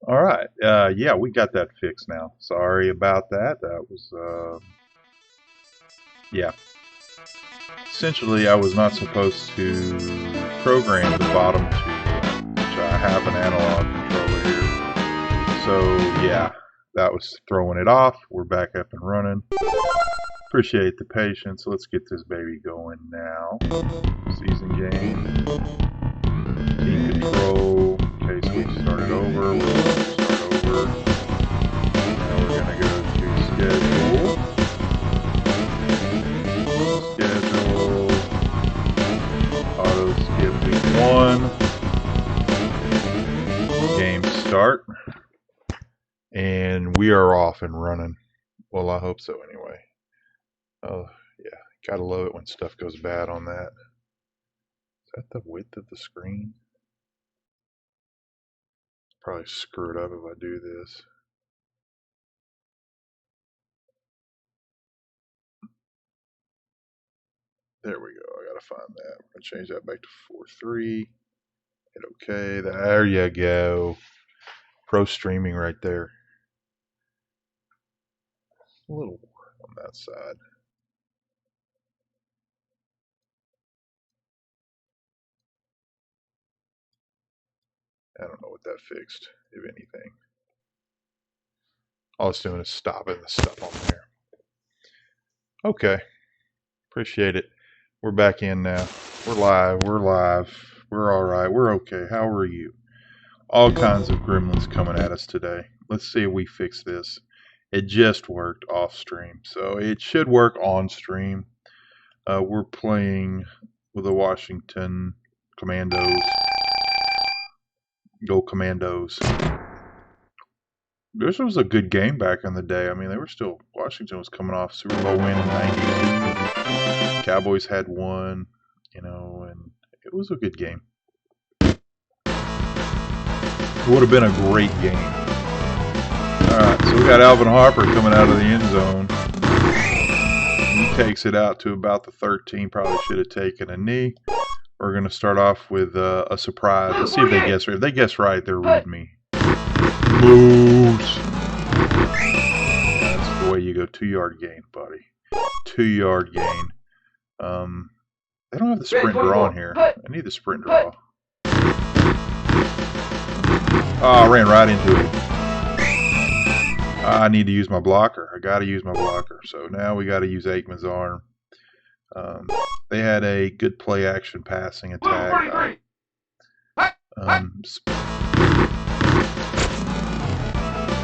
All right. Yeah, we got that fixed now. Sorry about that. That was, yeah. Essentially, I was not supposed to program the bottom two, which I have an analog controller here. So, yeah, that was throwing it off. We're back up and running. Appreciate the patience. Let's get this baby going now. Season game. Team control. Okay, so we started over. We're going to start over. Now we're going to go to schedule. Schedule. Auto skip week 1. Game start. And we are off and running. Well, I hope so anyway. Oh, yeah. Gotta love it when stuff goes bad on that. Is that the width of the screen? Probably screw it up if I do this. There we go. I gotta find that. We're gonna change that back to 4:3. Hit OK. There you go. Pro streaming right there. A little on that side. I don't know what that fixed, if anything. All it's doing is stopping the stuff on there. Okay. Appreciate it. We're back in now. We're live. We're live. We're all right. We're okay. How are you? All kinds of gremlins coming at us today. Let's see if we fix this. It just worked off stream, so it should work on stream. We're playing with the Washington Commandos. Go Commandos. This was a good game back in the day. I mean, they were still, Washington was coming off Super Bowl win in '92. Cowboys had one, and it was a good game. It would have been a great game. Alright, so we got Alvin Harper coming out of the end zone. He takes it out to about the 13. Probably should have taken a knee. We're going to start off with a surprise. Let's see if they guess right. If they guess right, they're reading me. Moves. That's the way you go. 2-yard gain, buddy. 2-yard gain. They don't have the sprint draw on here. I need the sprint draw. Oh, I ran right into it. I need to use my blocker. I got to use my blocker. So now we got to use Aikman's arm. They had a good play action passing attack. Gonna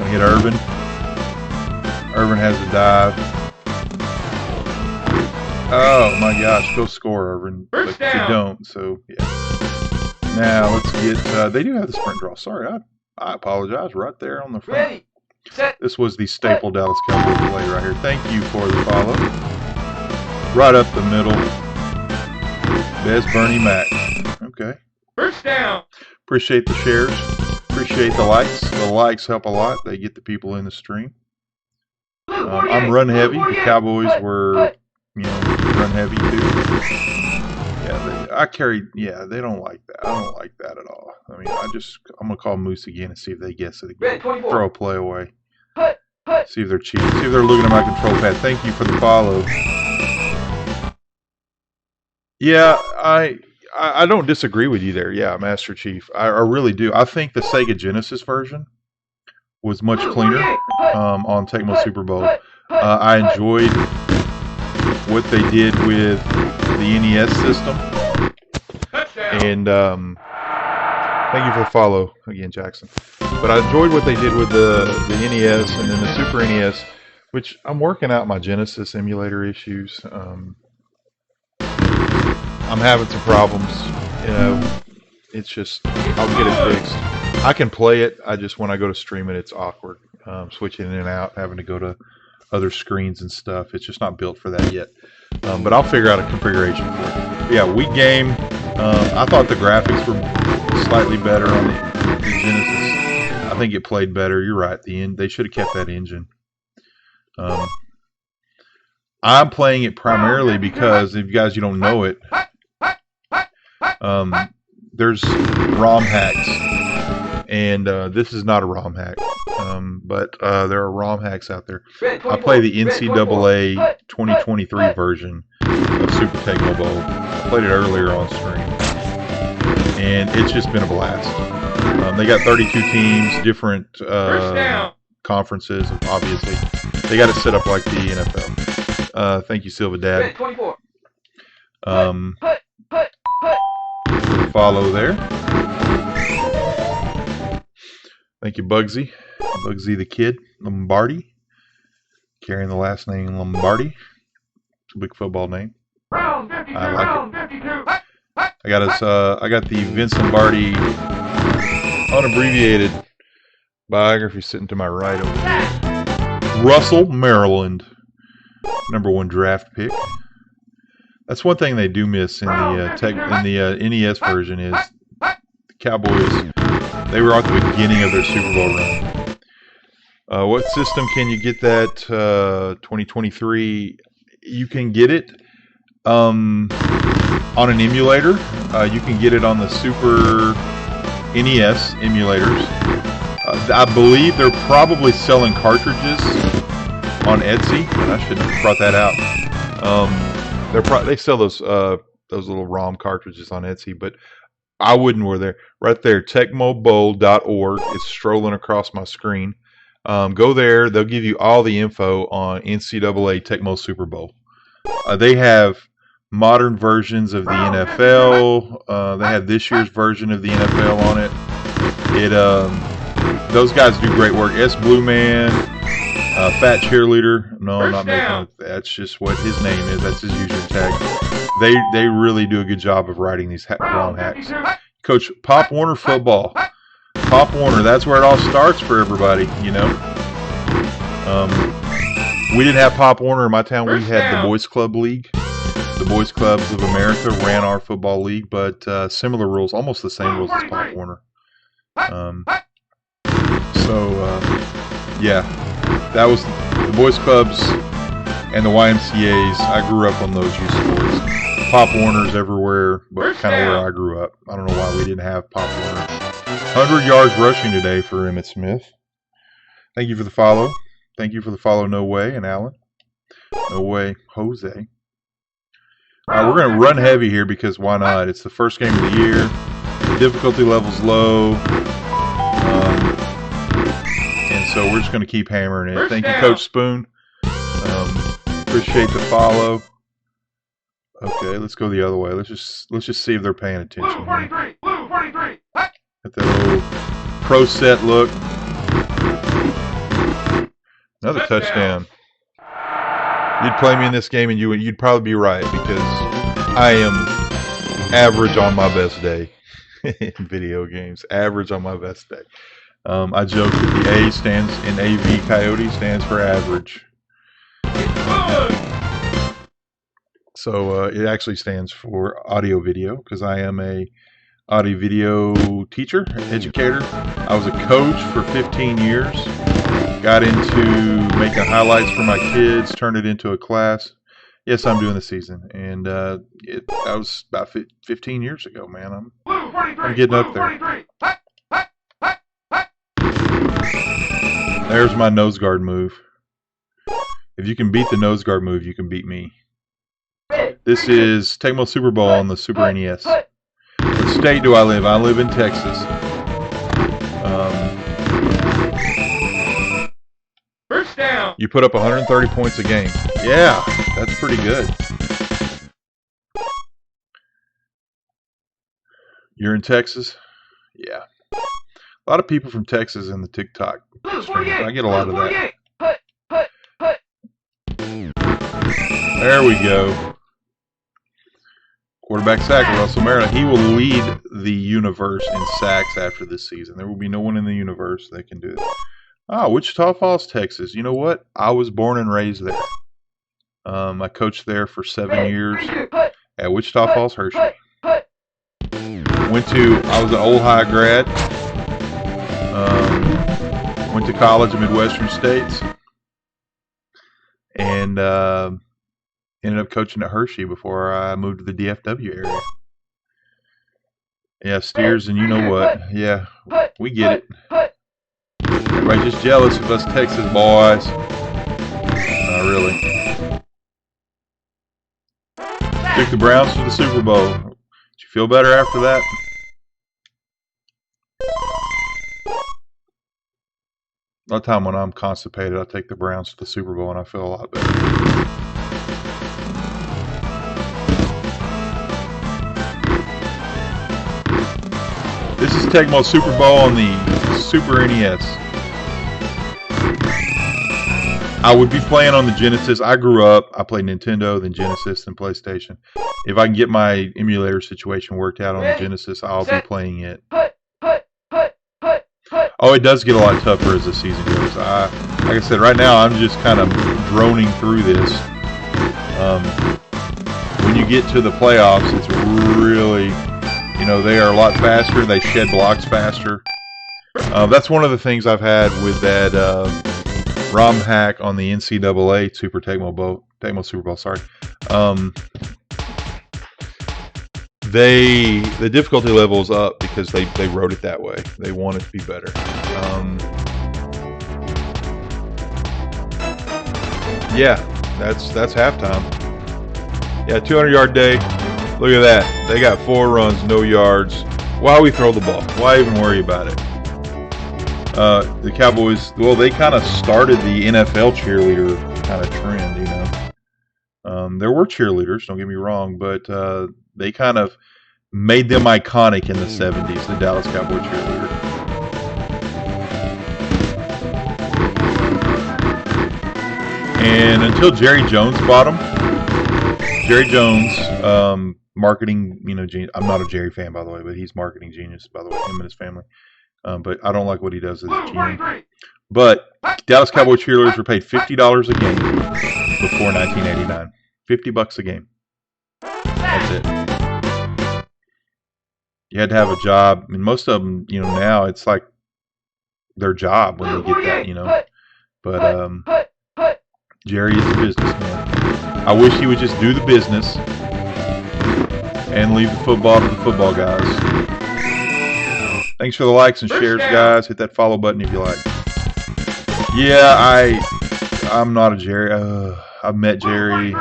hit Urban. Urban has a dive. Oh my gosh, go score, Urban. But you don't, so yeah. Now let's get, they do have the sprint draw. Sorry, I apologize. Right there on the front. Ready, set, this was the staple Dallas Cowboys play right here. Thank you for the follow. Right up the middle. There's Bernie Mac. Okay. first down. Appreciate the shares. Appreciate the likes. The likes help a lot. They get the people in the stream. I'm run heavy. The Cowboys were, run heavy too. Yeah, I carried. Yeah, they don't like that. I don't like that at all. I mean, I'm gonna call Moose again and see if they guess it again. Throw a play away. See if they're cheating. See if they're looking at my control pad. Thank you for the follow. Yeah, I don't disagree with you there. Yeah, Master Chief. I really do. I think the Sega Genesis version was much cleaner on Tecmo Super Bowl. I enjoyed what they did with the NES system. And thank you for the follow again, Jackson. But I enjoyed what they did with the NES and then the Super NES, which I'm working out my Genesis emulator issues. I'm having some problems. It's just, I'll get it fixed. I can play it. I just, when I go to stream it, it's awkward. Switching in and out, having to go to other screens and stuff. It's just not built for that yet. But I'll figure out a configuration for it. But yeah, week game. I thought the graphics were slightly better on the Genesis. I think it played better. You're right. They should have kept that engine. I'm playing it primarily because, if you guys don't know it, there's ROM hacks And this is not a ROM hack, but there are ROM hacks out there. I play the NCAA 2023 version of Super Tecmo Bowl. I played it earlier on stream, and it's just been a blast. They got 32 teams, different conferences, obviously. They got it set up like the NFL. Thank you, Silva Dad. Follow there. Thank you, Bugsy. Bugsy the Kid. Lombardi. Carrying the last name Lombardi. It's a big football name. I like it. I got the Vince Lombardi unabbreviated biography sitting to my right over here. Russell, Maryland. #1 draft pick. That's one thing they do miss in the NES version is the Cowboys. They were at the beginning of their Super Bowl run. What system can you get that? 2023. You can get it on an emulator. You can get it on the Super NES emulators. I believe they're probably selling cartridges on Etsy. I should have brought that out. They sell those little ROM cartridges on Etsy, but I wouldn't wear there. Right there, tecmobowl.org is strolling across my screen. Go there. They'll give you all the info on NCAA Tecmo Super Bowl. They have modern versions of the NFL. They have this year's version of the NFL on it. Those guys do great work. S. Blue Man, Fat Cheerleader. No, I'm not making it. That's just what his name is. That's his user tag. They really do a good job of writing these ROM hacks. Coach Pop Warner football. Pop Warner, that's where it all starts for everybody, you know. We didn't have Pop Warner in my town. We had the Boys Club League. The Boys Clubs of America ran our football league, but similar rules, almost the same rules as Pop Warner. Yeah, that was the Boys Clubs and the YMCA's. I grew up on those youth sports. Pop Warner's everywhere, but kind of where I grew up. I don't know why we didn't have Pop Warner. 100 yards rushing today for Emmitt Smith. Thank you for the follow. Thank you for the follow, No Way, and Alan. No Way, Jose. All right, we're going to run heavy here because why not? It's the first game of the year. The difficulty level's low. And so we're just going to keep hammering it. Thank you, Coach Spoon. Appreciate the follow. Okay, let's go the other way. Let's just see if they're paying attention. Get that little pro set look. Another touchdown. You'd play me in this game and you'd probably be right because I am average on my best day in video games. Average on my best day. I joke that the A stands in AV Coyote stands for average. So it actually stands for audio video because I am a audio video teacher, educator. I was a coach for 15 years. Got into making highlights for my kids, turned it into a class. Yes, I'm doing the season. And that was about 15 years ago, man. I'm getting up there. There's my nose guard move. If you can beat the nose guard move, you can beat me. This is Tecmo Super Bowl on the Super NES. What state do I live? I live in Texas. First down. You put up 130 points a game. Yeah, that's pretty good. You're in Texas? Yeah. A lot of people from Texas in the TikTok stream. I get a lot of that. There we go. Quarterback sack, Russell Maryland. He will lead the universe in sacks after this season. There will be no one in the universe that can do it. Wichita Falls, Texas. You know what? I was born and raised there. I coached there for 7 years at Wichita Falls, Hershey. I was an Old High grad. Went to college in Midwestern states. And ended up coaching at Hershey before I moved to the DFW area. Yeah, steers, and you know what? Yeah, we get it. Everybody's just jealous of us Texas boys. Not really. Took the Browns to the Super Bowl. Did you feel better after that? A lot of time when I'm constipated, I take the Browns to the Super Bowl and I feel a lot better. This is Tecmo Super Bowl on the Super NES. I would be playing on the Genesis. I grew up, I played Nintendo, then Genesis, then PlayStation. If I can get my emulator situation worked out on the Genesis, I'll be playing it. Oh, it does get a lot tougher as the season goes. Like I said, right now I'm just kind of droning through this. When you get to the playoffs, it's really, they are a lot faster. They shed blocks faster. That's one of the things I've had with that ROM hack on the NCAA Super Tecmo Super Bowl. Sorry. The difficulty level is up because they wrote it that way. They want it to be better. Yeah, that's halftime. Yeah, 200-yard day. Look at that. They got 4 runs, no yards. Why we throw the ball? Why even worry about it? The Cowboys, well, they kind of started the NFL cheerleader kind of trend, There were cheerleaders, don't get me wrong, but they kind of made them iconic in the 70s, the Dallas Cowboy cheerleader. And until Jerry Jones bought them, Jerry Jones, marketing, I'm not a Jerry fan, by the way, but he's marketing genius, by the way, him and his family. But I don't like what he does as a GM. But Dallas Cowboy cheerleaders were paid $50 a game before 1989. $50 a game. That's it. You had to have a job. I mean, most of them, now it's like their job when they get that, But Jerry is a businessman. I wish he would just do the business and leave the football to the football guys. Thanks for the likes and shares, guys. Hit that follow button if you like. Yeah, I'm not a Jerry. I've met Jerry.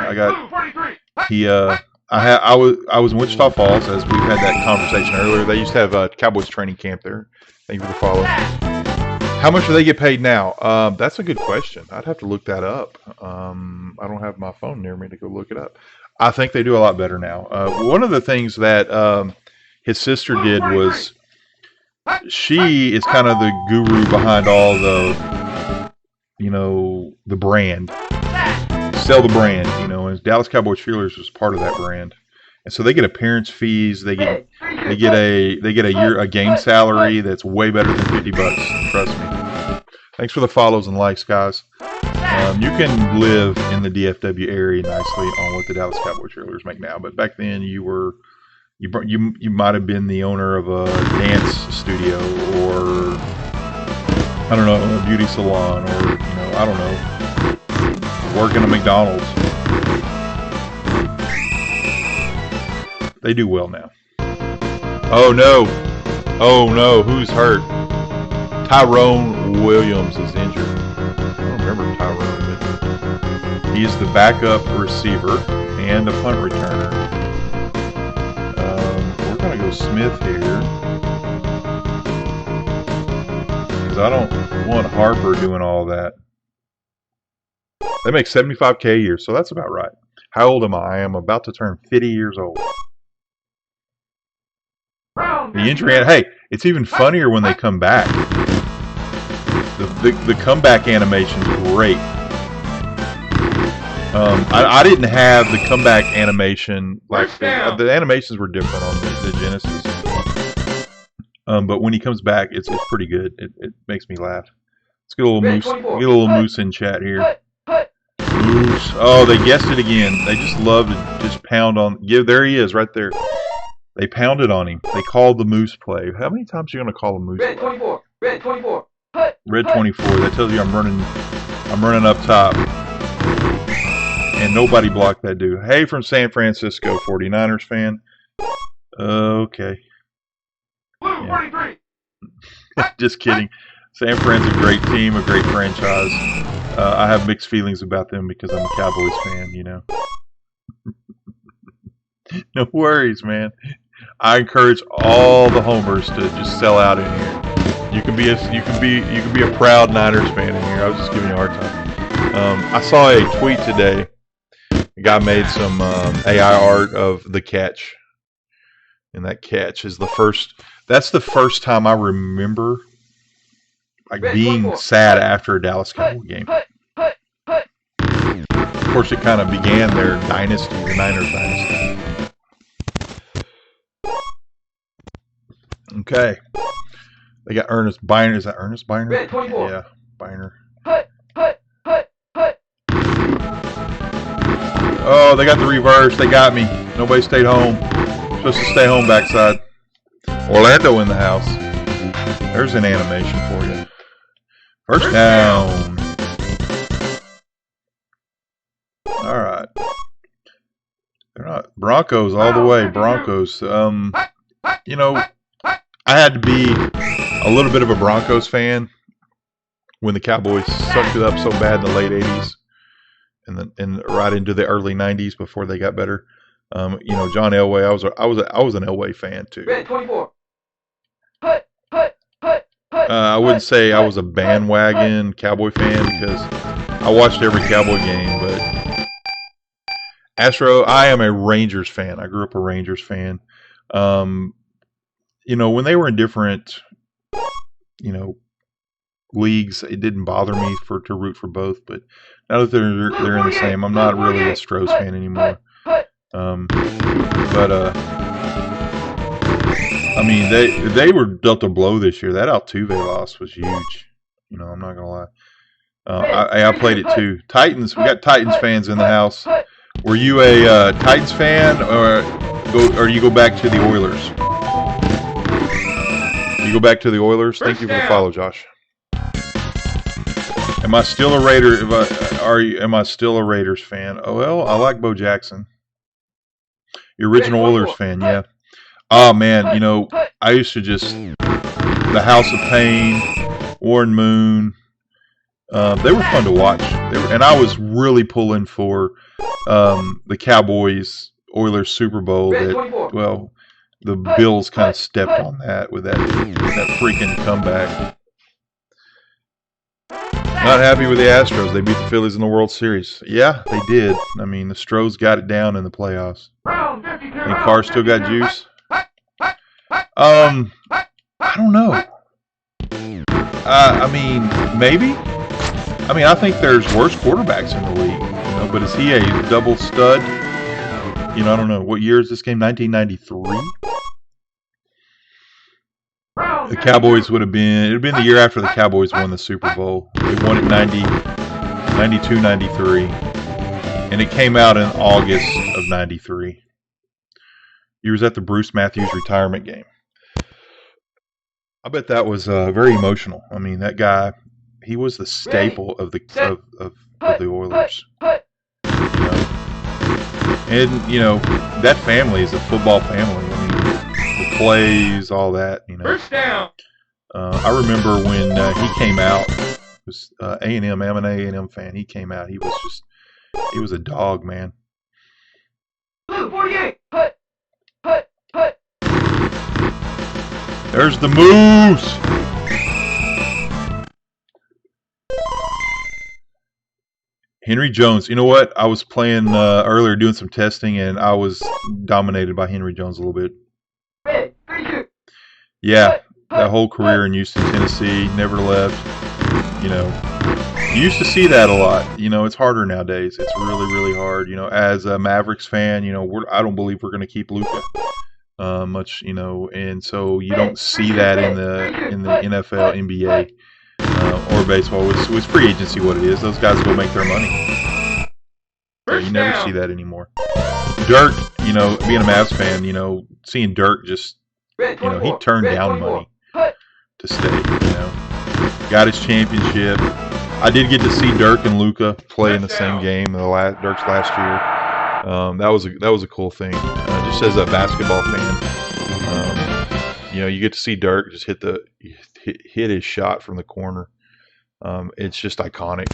I was in Wichita Falls, as we've had that conversation earlier. They used to have a Cowboys training camp there. Thank you for the follow. How much do they get paid now? That's a good question. I'd have to look that up. I don't have my phone near me to go look it up. I think they do a lot better now. One of the things that his sister did was, she is kind of the guru behind all the brand. Sell the brand, and Dallas Cowboy cheerleaders was part of that brand. And so they get appearance fees, they get a game salary that's way better than $50, trust me. Thanks for the follows and likes, guys. You can live in the DFW area nicely on what the Dallas Cowboy cheerleaders make now, but back then you might have been the owner of a dance studio, or I don't know, a beauty salon, or I don't know, working at McDonald's. They do well now. Oh no, who's hurt? Tyrone Williams is injured. I don't remember Tyrone, but he's the backup receiver and a punt returner. We're going to go Smith here, because I don't want Harper doing all that. They make $75K a year, so that's about right. How old am I? I am about to turn 50 years old. The injury, hey, it's even funnier when they come back. The comeback animation's great. I didn't have the comeback animation, like the animations were different on the Genesis. But when he comes back, it's pretty good. It makes me laugh. Let's get a little moose. Get a little moose in chat here. Moose. Oh, they guessed it again. They just love to just pound on. There he is, right there. They pounded on him. They called the moose play. How many times are you going to call a moose play? Red 24. Red 24. That tells you I'm running up top. And nobody blocked that dude. Hey, from San Francisco, 49ers fan. Okay. 243. Just kidding. San Fran's a great team, a great franchise. I have mixed feelings about them because I'm a Cowboys fan, you know. No worries, man. I encourage all the homers to just sell out in here. You can be a proud Niners fan in here. I was just giving you a hard time. I saw a tweet today. A guy made some AI art of the catch, and that catch is the first. That's the first time I remember like being sad after a Dallas Cowboy game. Of course, it kind of began their dynasty, the Niners dynasty. Okay. They got Ernest Biner. Is that Ernest Biner? Yeah, Biner. Oh, they got the reverse. They got me. Nobody stayed home. Supposed to stay home backside. Orlando in the house. There's an animation for you. First down. All right. They're not Broncos all the way. Broncos. You know, I had to be a little bit of a Broncos fan when the Cowboys sucked it up so bad in the late '80s and right into the early '90s before they got better. You know, John Elway. I was an Elway fan too. I wouldn't say I was a bandwagon Cowboy fan because I watched every Cowboy game, but I am a Rangers fan. I grew up a Rangers fan. You know, when they were in different, you know, leagues, it didn't bother me to root for both. But now that they're in the same, I'm not really a Stros fan anymore. I mean, they were dealt a blow this year. That Altuve loss was huge. You know, I'm not gonna lie. I played it too. Titans. We got Titans fans in the house. Were you a Titans fan, or you go back to the Oilers? You go back to the Oilers. Thank you for the follow, Josh. Am I still a Raider? Am I still a Raiders fan? Oh well, I like Bo Jackson. Your original Oilers fan, yeah. Oh man, you know, I used to just the House of Pain, Warren Moon. They were fun to watch. And I was really pulling for the Cowboys Oilers Super Bowl. Well, the Bills kind of stepped on that with that freaking comeback. Not happy with the Astros. They beat the Phillies in the World Series. Yeah, they did. I mean, the Stros got it down in the playoffs. And Carr still got juice. I don't know. I mean, maybe. I mean, I think there's worse quarterbacks in the league. You know, but is he a double stud? You know, I don't know. What year is this game? 1993. The Cowboys would have been. It would have been the year after the Cowboys won the Super Bowl. They won it 92, 93, and it came out in August of 93. You was at the Bruce Matthews retirement game. I bet that was very emotional. I mean, that guy, he was the staple of the Oilers. You know? And you know, that family is a football family. I mean, the plays, all that. You know. First down. I remember when he came out. It was A&M. I'm an A&M fan. He came out. He was a dog, man. Blue 48. There's the Moose. Henry Jones. You know what? I was playing earlier, doing some testing, and I was dominated by Henry Jones a little bit. Yeah, that whole career in Houston, Tennessee, never left. You know, you used to see that a lot. You know, it's harder nowadays. It's really, really hard. You know, as a Mavericks fan, you know, I don't believe we're going to keep Luka much. You know, and so you don't see that in the NFL, NBA, or baseball. It's free agency. What it is, those guys go make their money. So you never see that anymore. Dirk, you know, being a Mavs fan, you know, seeing Dirk just. You know, he turned down money to stay, you know. Got his championship. I did get to see Dirk and Luka play in the same game Dirk's last year. That was a cool thing. Just as a basketball fan. You get to see Dirk just hit his shot from the corner. It's just iconic.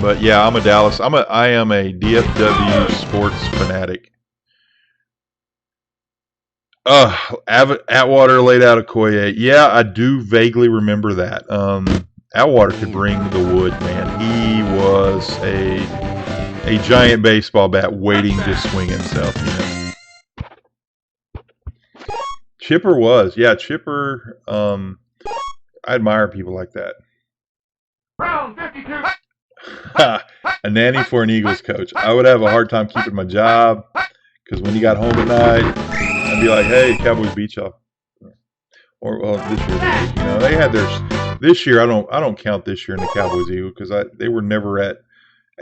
But yeah, I'm a Dallas. I am a DFW sports fanatic. Atwater laid out Okoye. Yeah, I do vaguely remember that. Atwater could bring the wood, man. He was a giant baseball bat waiting to swing himself. Chipper was, yeah, Chipper. I admire people like that. Round 52. A nanny for an Eagles coach. I would have a hard time keeping my job because when you got home at night, I'd be like, "Hey, Cowboys beat y'all." Or this year they had theirs. This year I don't count this year in the Cowboys Eagles because they were never at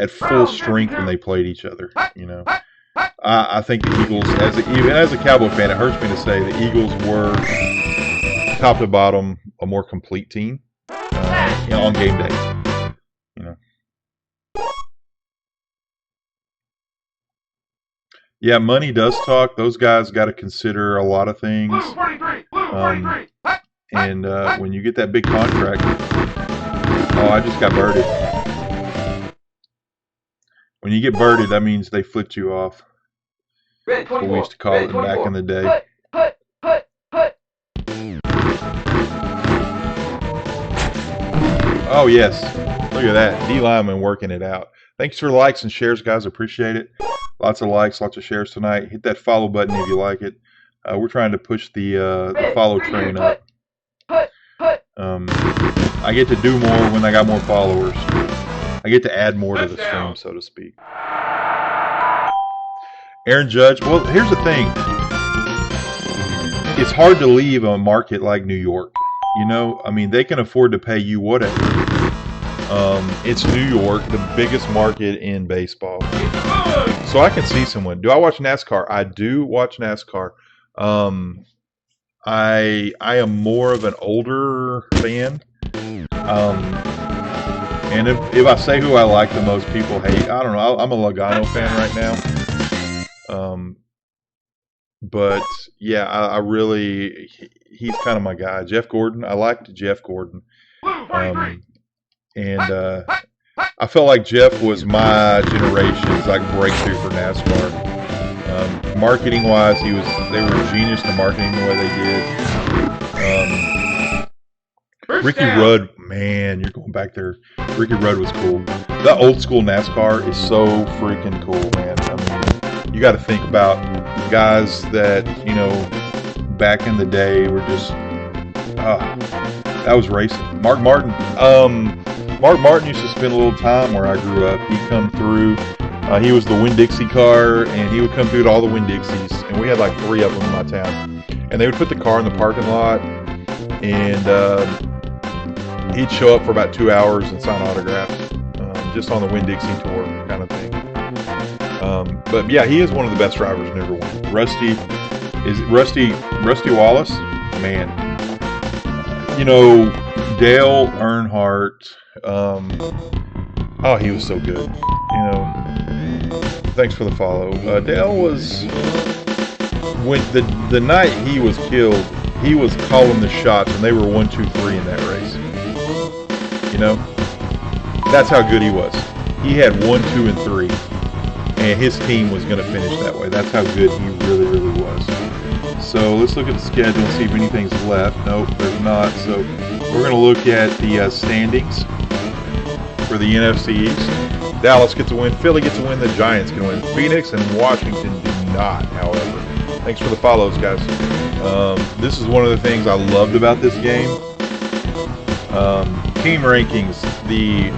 full strength when they played each other. I think the Eagles, even as a Cowboy fan, it hurts me to say the Eagles were top to bottom a more complete team on game day. Yeah, money does talk. Those guys got to consider a lot of things. And when you get that big contract, I just got birded. When you get birded, that means they flipped you off. What we used to call it back in the day. Oh, yes. Look at that. D lineman working it out. Thanks for likes and shares, guys. Appreciate it. Lots of likes, lots of shares tonight. Hit that follow button if you like it. We're trying to push the follow train up. I get to do more when I got more followers. I get to add more to the stream, so to speak. Aaron Judge. Well, here's the thing. It's hard to leave a market like New York. I mean, they can afford to pay you whatever. It's New York, the biggest market in baseball. So I can see someone. Do I watch NASCAR? I do watch NASCAR. I am more of an older fan. And if I say who I like the most, people hate. I don't know. I'm a Logano fan right now. But yeah, I really, he's kind of my guy. Jeff Gordon. I liked Jeff Gordon. And I felt like Jeff was my generation's like breakthrough for NASCAR. Marketing wise, they were genius to marketing the way they did. Ricky Rudd, man, you're going back there. Ricky Rudd was cool. The old school NASCAR is so freaking cool, man. I mean, you got to think about guys that, back in the day were just, that was racing. Mark Martin used to spend a little time where I grew up. He'd come through. He was the Winn-Dixie car, and he would come through to all the Winn-Dixies. And we had like 3 of them in my town. And they would put the car in the parking lot, and he'd show up for about 2 hours and sign autographs, just on the Winn-Dixie tour kind of thing. But yeah, he is one of the best drivers in everyone. Rusty Wallace, man. Dale Earnhardt. He was so good. Thanks for the follow. Dale was, when the night he was killed, he was calling the shots, and they were 1, 2, 3 in that race. That's how good he was. He had 1, 2, and 3, and his team was going to finish that way. That's how good he really, really was. So let's look at the schedule and see if anything's left. Nope, there's not. So we're going to look at the standings for the NFC East. Dallas gets a win. Philly gets a win. The Giants can win. Phoenix and Washington do not, however. Thanks for the follows, guys. This is one of the things I loved about this game. Team rankings. The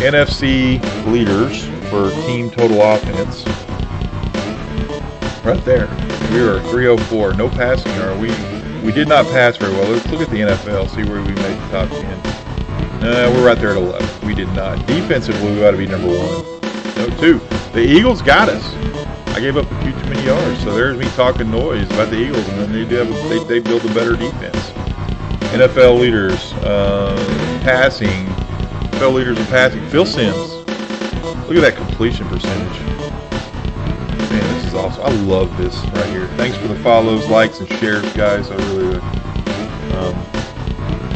NFC leaders for team total offense. Right there. We are 304. No passing. We did not pass very well. Let's look at the NFL. See where we made the top 10. We're right there at 11. We did not. Defensively, we ought to be number 1. No, 2. The Eagles got us. I gave up a few too many yards. So there's me talking noise about the Eagles, and then they build a better defense. NFL leaders, passing. NFL leaders in passing. Phil Simms. Look at that completion percentage. Man, this is awesome. I love this right here. Thanks for the follows, likes, and shares, guys. I really do.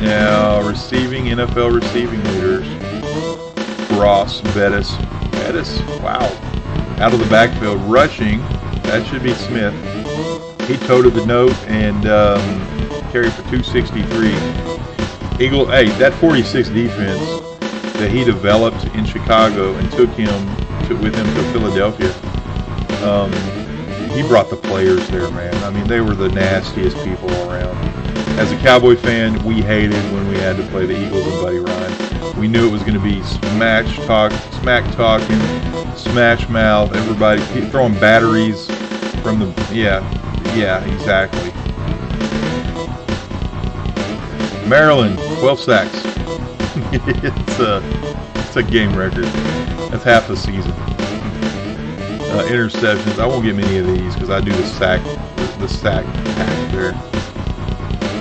Now, receiving NFL receiving leaders. Ross, Bettis, wow. Out of the backfield, rushing. That should be Smith. He toted the note and carried for 263. Eagle, hey, that 46 defense that he developed in Chicago and took him with him to Philadelphia. He brought the players there, man. I mean, they were the nastiest people around. As a Cowboy fan, we hated when we had to play the Eagles and Buddy Ryan. We knew it was going to be smack talking, smash mouth, everybody throwing batteries from the, yeah, exactly. Maryland, 12 sacks. It's a game record. That's half the season. Interceptions. I won't get many of these because I do the sack pack there.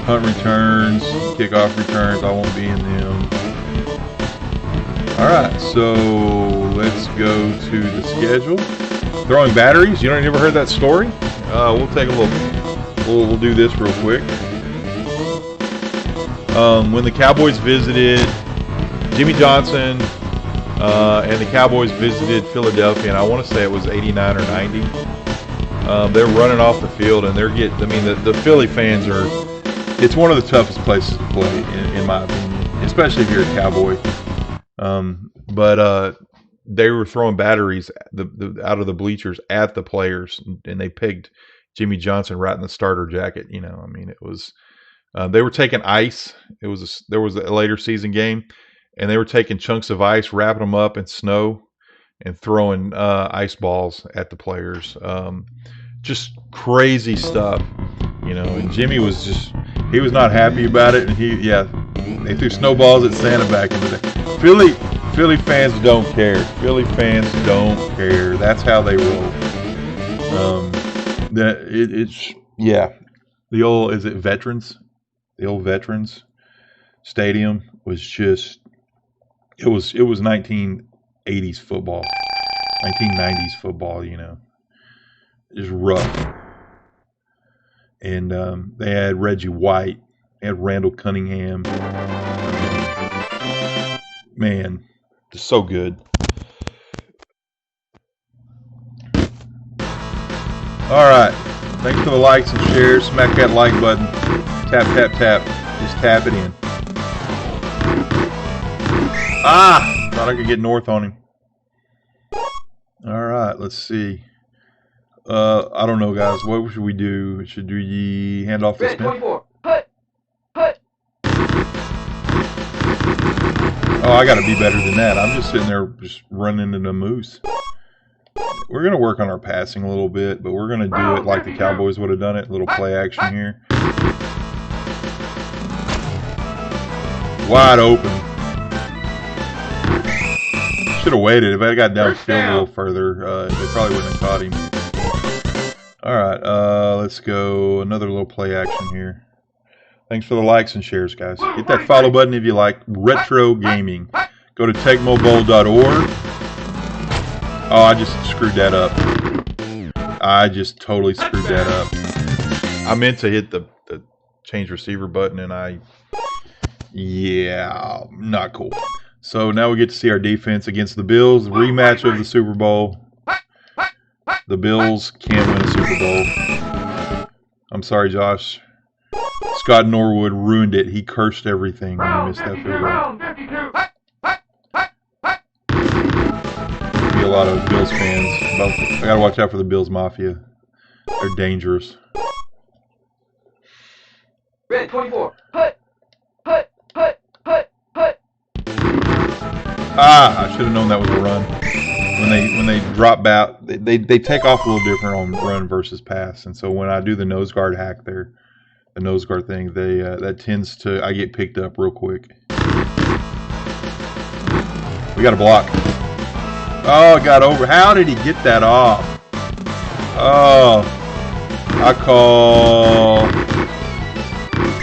Punt returns, kickoff returns. I won't be in them. All right, so let's go to the schedule. Throwing batteries. You never heard that story? We'll take a look. We'll do this real quick. When the Cowboys visited, Jimmy Johnson and the Cowboys visited Philadelphia, and I want to say it was 89 or 90. They're running off the field, and the Philly fans are, it's one of the toughest places to play, in my opinion, especially if you're a Cowboy. But they were throwing batteries out of the bleachers at the players, and they pegged Jimmy Johnson right in the starter jacket. It was, they were taking ice. There was a later season game, and they were taking chunks of ice, wrapping them up in snow, and throwing ice balls at the players. Just crazy stuff, and Jimmy was he was not happy about it, and they threw snowballs at Santa back in the day. Philly fans don't care. Philly fans don't care. That's how they roll. The old, is it Veterans? The old Veterans Stadium was just, it was 1980s football, 1990s football, just rough. And they had Reggie White, they had Randall Cunningham. Man, just so good. All right. Thanks for the likes and shares. Smack that like button. Tap, tap, tap. Just tap it in. Thought I could get north on him. All right, let's see. I don't know, guys. What should we do? Should we hand off to Smith? 24. Hut. Oh, I got to be better than that. I'm just sitting there just running into the moose. We're going to work on our passing a little bit, but we're going to do it like the Cowboys would have done it. A little play action here. Wide open. Should have waited. If I got downfield a little further, they probably wouldn't have caught him. All right, let's go. Another little play action here. Thanks for the likes and shares, guys. Hit that follow button if you like retro gaming. Go to tecmoball.org. Oh, I just screwed that up. I just totally screwed that up. I meant to hit the change receiver button, and not cool. So now we get to see our defense against the Bills. Rematch of the Super Bowl. The Bills can't win a Super Bowl. I'm sorry, Josh. Scott Norwood ruined it. He cursed everything when he missed that field goal. Be a lot of Bills fans. I gotta watch out for the Bills Mafia. They're dangerous. Red 24. I should have known that was a run. When they drop back, they take off a little different on run versus pass, and so when I do the nose guard hack there, the nose guard thing, that tends to, I get picked up real quick. We got a block. Oh, it got over. How did he get that off? Oh, I call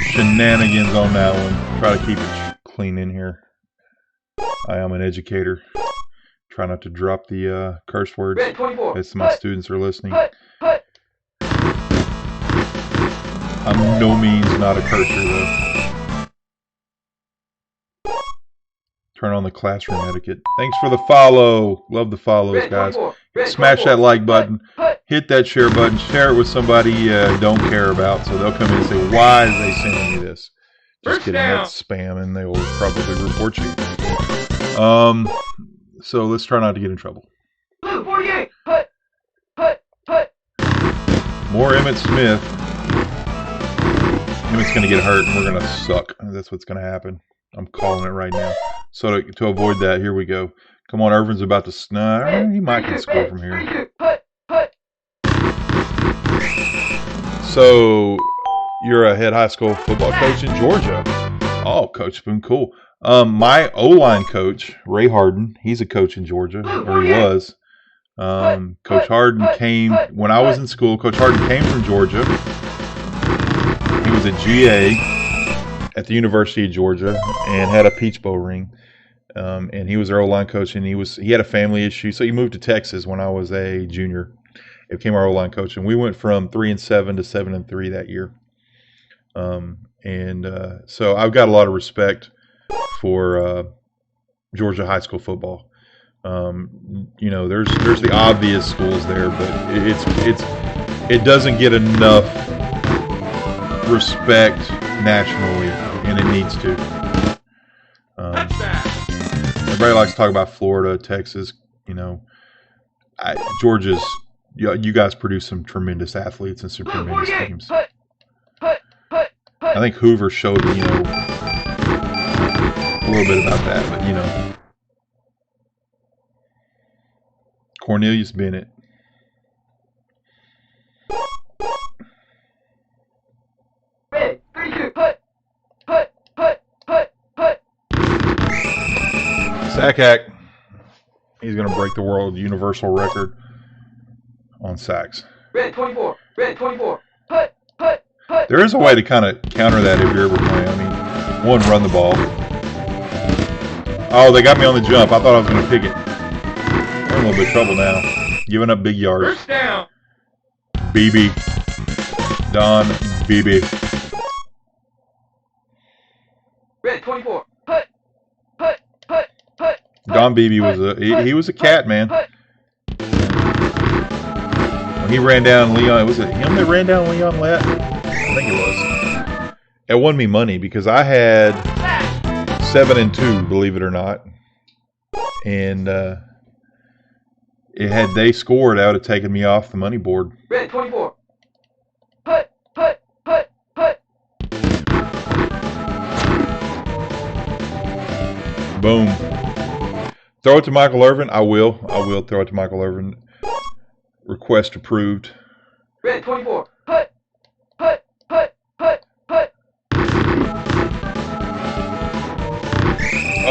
shenanigans on that one. Try to keep it clean in here. I am an educator. Try not to drop the curse words Red 24. as my students are listening. Put. I'm no means not a cursor, though. Turn on the classroom etiquette. Thanks for the follow. Love the follows, Red guys. 24. Red Smash 24. that like button. Put. Hit that share button. Share it with somebody you don't care about, so they'll come in and say, why is they sending me this? Just First kidding. down. That's spam, and they will probably report you. So let's try not to get in trouble. Blue 48. Put. More Emmitt Smith. Emmitt's going to get hurt, and we're going to suck. That's what's going to happen. I'm calling it right now. So to avoid that, here we go. Come on, Irvin's about to snap. He might can score from here. Put. So you're a head high school football coach in Georgia. Oh, Coach Spoon, cool. My O-line coach, Ray Harden, he's a coach in Georgia, or he was. Coach Harden came, when I was in school, Coach Harden came from Georgia. He was a GA at the University of Georgia and had a Peach Bowl ring. And he was our O-line coach, and he had a family issue, so he moved to Texas when I was a junior. He became our O-line coach, and we went from 3-7 to 7-3 that year. So I've got a lot of respect for Georgia high school football. There's the obvious schools there, but it doesn't get enough respect nationally, and it needs to. Everybody likes to talk about Florida, Texas. Georgia's. You guys produce some tremendous athletes and some tremendous teams. I think Hoover showed a little bit about that, but Cornelius Bennett. Red 32. Put. Sack. He's going to break the world universal record on sacks. Red 24. Put. There is a way to kind of counter that if you're ever playing. I mean, one, run the ball. Oh, they got me on the jump. I thought I was going to pick it. We're in a little bit of trouble now. Giving up big yards. First down. BB. Don BB. Red 24. Put. Don BB was he was a cat, man. When he ran down Leon, was it him that ran down Leon Lett? I think it was. It won me money because I had 7-2, believe it or not. And had they scored, that would have taken me off the money board. Red 24. Put. Boom. Throw it to Michael Irvin. I will throw it to Michael Irvin. Request approved. Red 24. Put.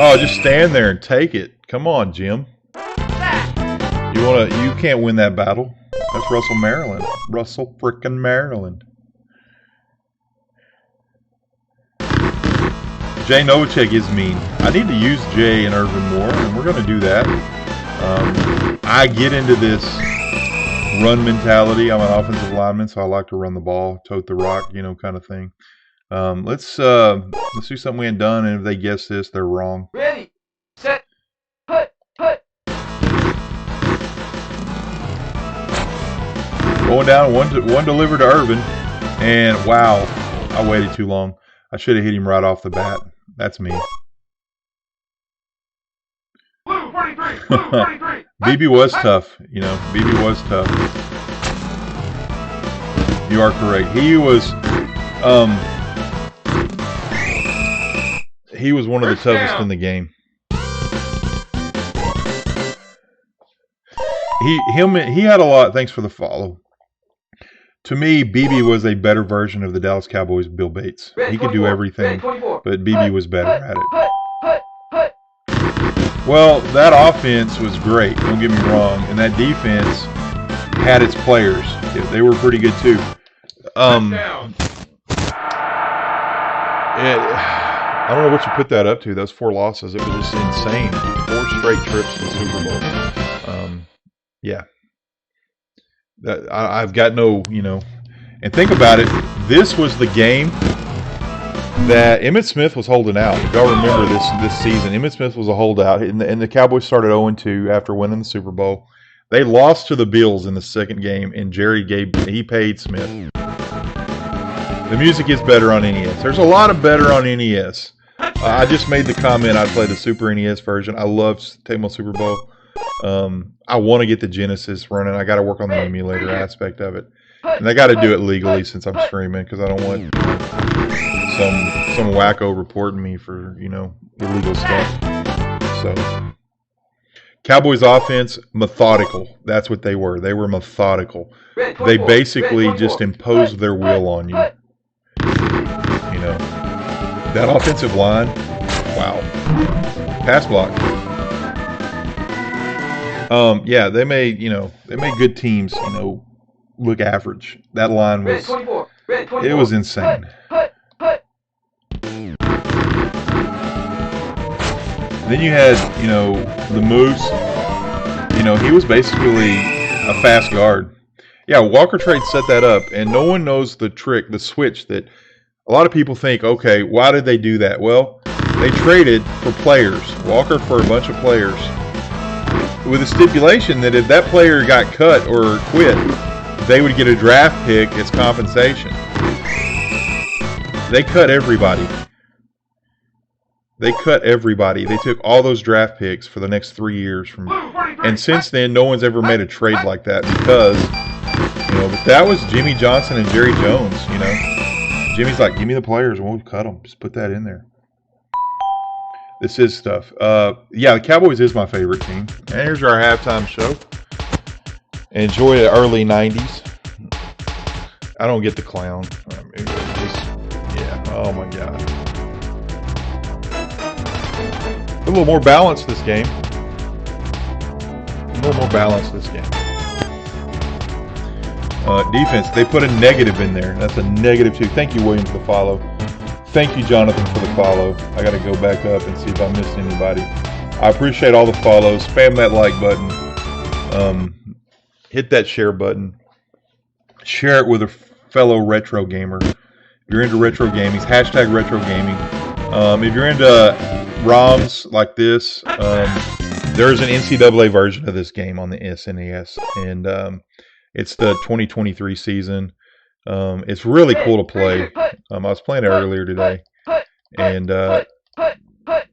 Oh, just stand there and take it. Come on, Jim. You can't win that battle. That's Russell Maryland. Russell frickin' Maryland. Jay Novacek is mean. I need to use Jay and Irvin more, and we're going to do that. I get into this run mentality. I'm an offensive lineman, so I like to run the ball, tote the rock, kind of thing. Let's do something we ain't done, and if they guess this, they're wrong. Ready. Set. Put. Going down, one delivered to Irvin, and wow, I waited too long. I should have hit him right off the bat. That's me. Blue 43. Blue 43. BB was tough, BB was tough. You are correct. He was one of the toughest in the game. He had a lot. Thanks for the follow. To me, BB was a better version of the Dallas Cowboys' Bill Bates. He could do everything, but BB was better at it. Well, that offense was great, don't get me wrong, and that defense had its players. They were pretty good too. I don't know what you put that up to. Those 4 losses. It was just insane. 4 straight trips to the Super Bowl. Yeah, I've got no, and think about it. This was the game that Emmitt Smith was holding out. If y'all remember this season, Emmitt Smith was a holdout, and the Cowboys started 0-2 after winning the Super Bowl. They lost to the Bills in the second game, and he paid Smith. The music is better on NES. There's a lot of better on NES. I just made the comment I'd play the Super NES version. I love Tecmo Super Bowl. I want to get the Genesis running. I got to work on the emulator aspect of it, and I got to do it legally since I'm streaming because I don't want some wacko reporting me for illegal stuff. So Cowboys offense, methodical. That's what they were. They were methodical. They basically just imposed their will on you. That offensive line, wow. Pass block. Yeah, they made good teams, look average. That line was it was insane. Then you had, the Moose. He was basically a fast guard. Yeah, Walker Trade set that up, and no one knows the trick, the switch that a lot of people think, okay, why did they do that? Well, they traded for players, Walker for a bunch of players, with a stipulation that if that player got cut or quit, they would get a draft pick as compensation. They cut everybody. They took all those draft picks for the next 3 years and since then, no one's ever made a trade like that because, but that was Jimmy Johnson and Jerry Jones, Jimmy's like, give me the players and we'll cut them. Just put that in there. This is stuff. Yeah, the Cowboys is my favorite team. And here's our halftime show. Enjoy the early 90s. I don't get the clown. Oh my God. A little more balance this game. Defense, they put a negative in there. That's a -2. Thank you, William, for the follow. Thank you, Jonathan, for the follow. I got to go back up and see if I missed anybody. I appreciate all the follows. Spam that like button. Hit that share button. Share it with a fellow retro gamer. If you're into retro gaming, hashtag retro gaming. If you're into ROMs like this, there's an NCAA version of this game on the SNES, and it's the 2023 season. It's really cool to play. I was playing it earlier today, and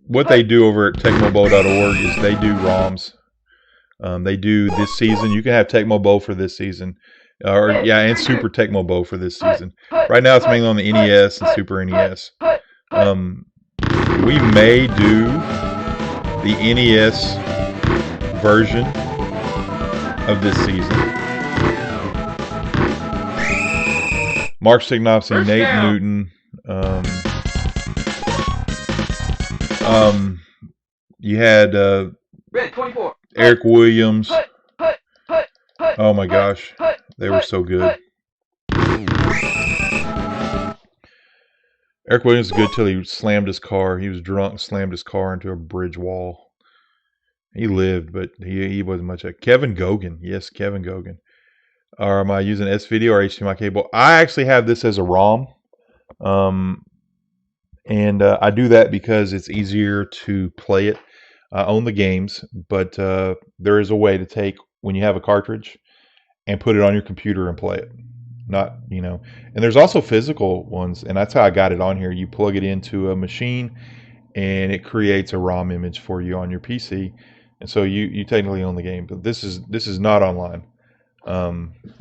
what they do over at TecmoBowl.org is they do ROMs. They do this season. You can have Tecmo Bowl for this season, and Super Tecmo Bowl for this season. Right now, it's mainly on the NES and Super NES. We may do the NES version of this season. Mark Signopson, Nate Newton. You had Eric Williams. Oh my gosh, they were so good. Eric Williams was good till he slammed his car. He was drunk, slammed his car into a bridge wall. He lived, but he wasn't much. Kevin Gogan, yes, Kevin Gogan. Or am I using S-Video or HDMI cable? I actually have this as a ROM. And I do that because it's easier to play it. I own the games, but there is a way to take when you have a cartridge and put it on your computer and play it. And there's also physical ones, and that's how I got it on here. You plug it into a machine, and it creates a ROM image for you on your PC. And so you technically own the game, but this is not online.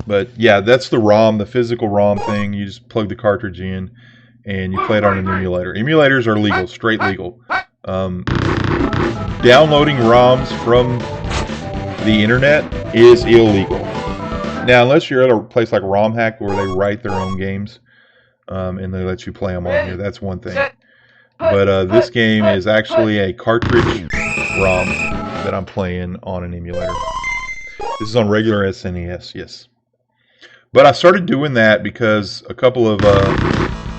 But yeah, that's the ROM, the physical ROM thing. You just plug the cartridge in and you play it on an emulator. Emulators are legal, straight legal. Downloading ROMs from the internet is illegal. Now, unless you're at a place like ROM Hack where they write their own games, and they let you play them on here, that's one thing. But this game is actually a cartridge ROM that I'm playing on an emulator. This is on regular SNES, yes. But I started doing that because a couple of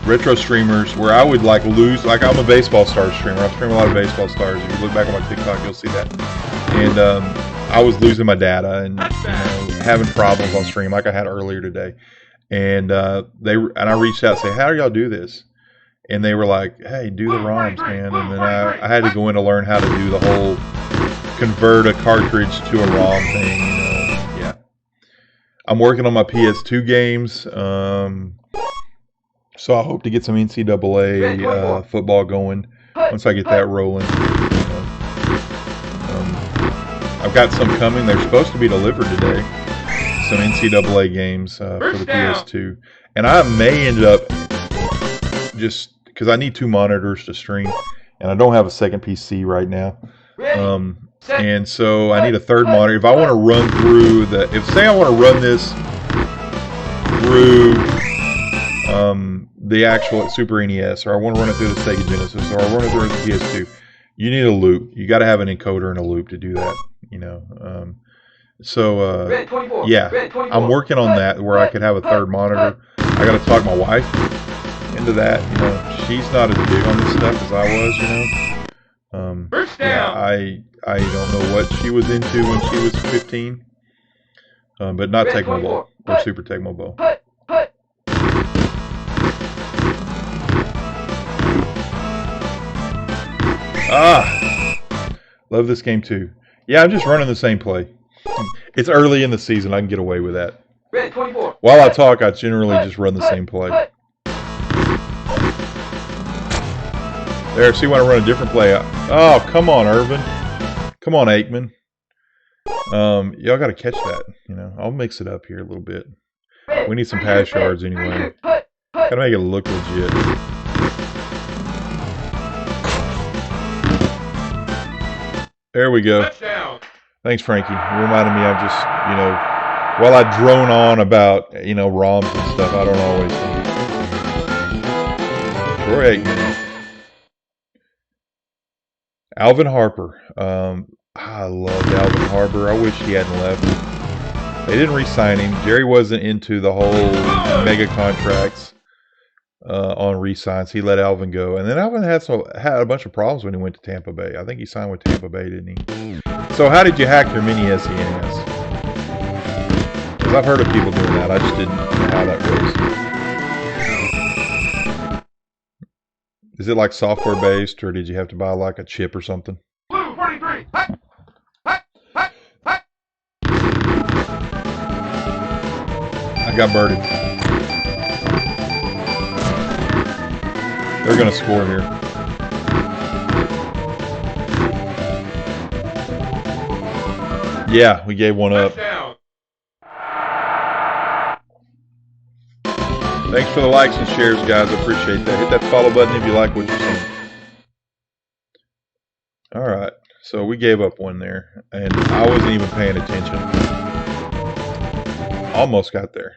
retro streamers where I would lose, I'm a baseball star streamer. I stream a lot of baseball stars. If you look back on my TikTok, you'll see that. And I was losing my data and having problems on stream like I had earlier today. And I reached out and said, "How do y'all do this?" And they were like, "Hey, do the ROMs, man." And then I had to go in to learn how to do the whole convert a cartridge to a ROM thing. Yeah. I'm working on my PS2 games, so I hope to get some NCAA football going once I get that rolling. I've got some coming. They're supposed to be delivered today. Some NCAA games for the PS2, and I may end up just because I need 2 monitors to stream, and I don't have a second PC right now. And so I need a third monitor. If I want to run through say I want to run this through the actual Super NES, or I want to run it through the Sega Genesis, or I want to run it through the PS2, you need a loop. You got to have an encoder and a loop to do that. Yeah, I'm working on that where I could have a third monitor. I got to talk my wife into that. She's not as big on this stuff as I was. Yeah, I don't know what she was into when she was 15, but not Tecmo Bowl or Super Tecmo Bowl. Love this game too. Yeah, I'm just running the same play. It's early in the season. I can get away with that. While I talk, I generally just run the same play. There, see when I run a different play. Oh, come on, Irvin. Come on, Aikman. Y'all got to catch that. I'll mix it up here a little bit. We need some pass yards anyway. Got to make it look legit. There we go. Thanks, Frankie. You reminded me. I'm just, while I drone on about, ROMs and stuff, I don't always think. Troy Aikman. Alvin Harper. I loved Alvin Harper. I wish he hadn't left. They didn't re-sign him. Jerry wasn't into the whole mega contracts on re-signs. He let Alvin go. And then Alvin had a bunch of problems when he went to Tampa Bay. I think he signed with Tampa Bay, didn't he? So how did you hack your mini SENS? Because I've heard of people doing that. I just didn't know how that goes. Is it like software based, or did you have to buy like a chip or something? Blue 43. I got birded. They're going to score here. Yeah, we gave one up. Thanks for the likes and shares, guys. I appreciate that. Hit that follow button if you like what you're seeing. All right. So we gave up one there, and I wasn't even paying attention. Almost got there.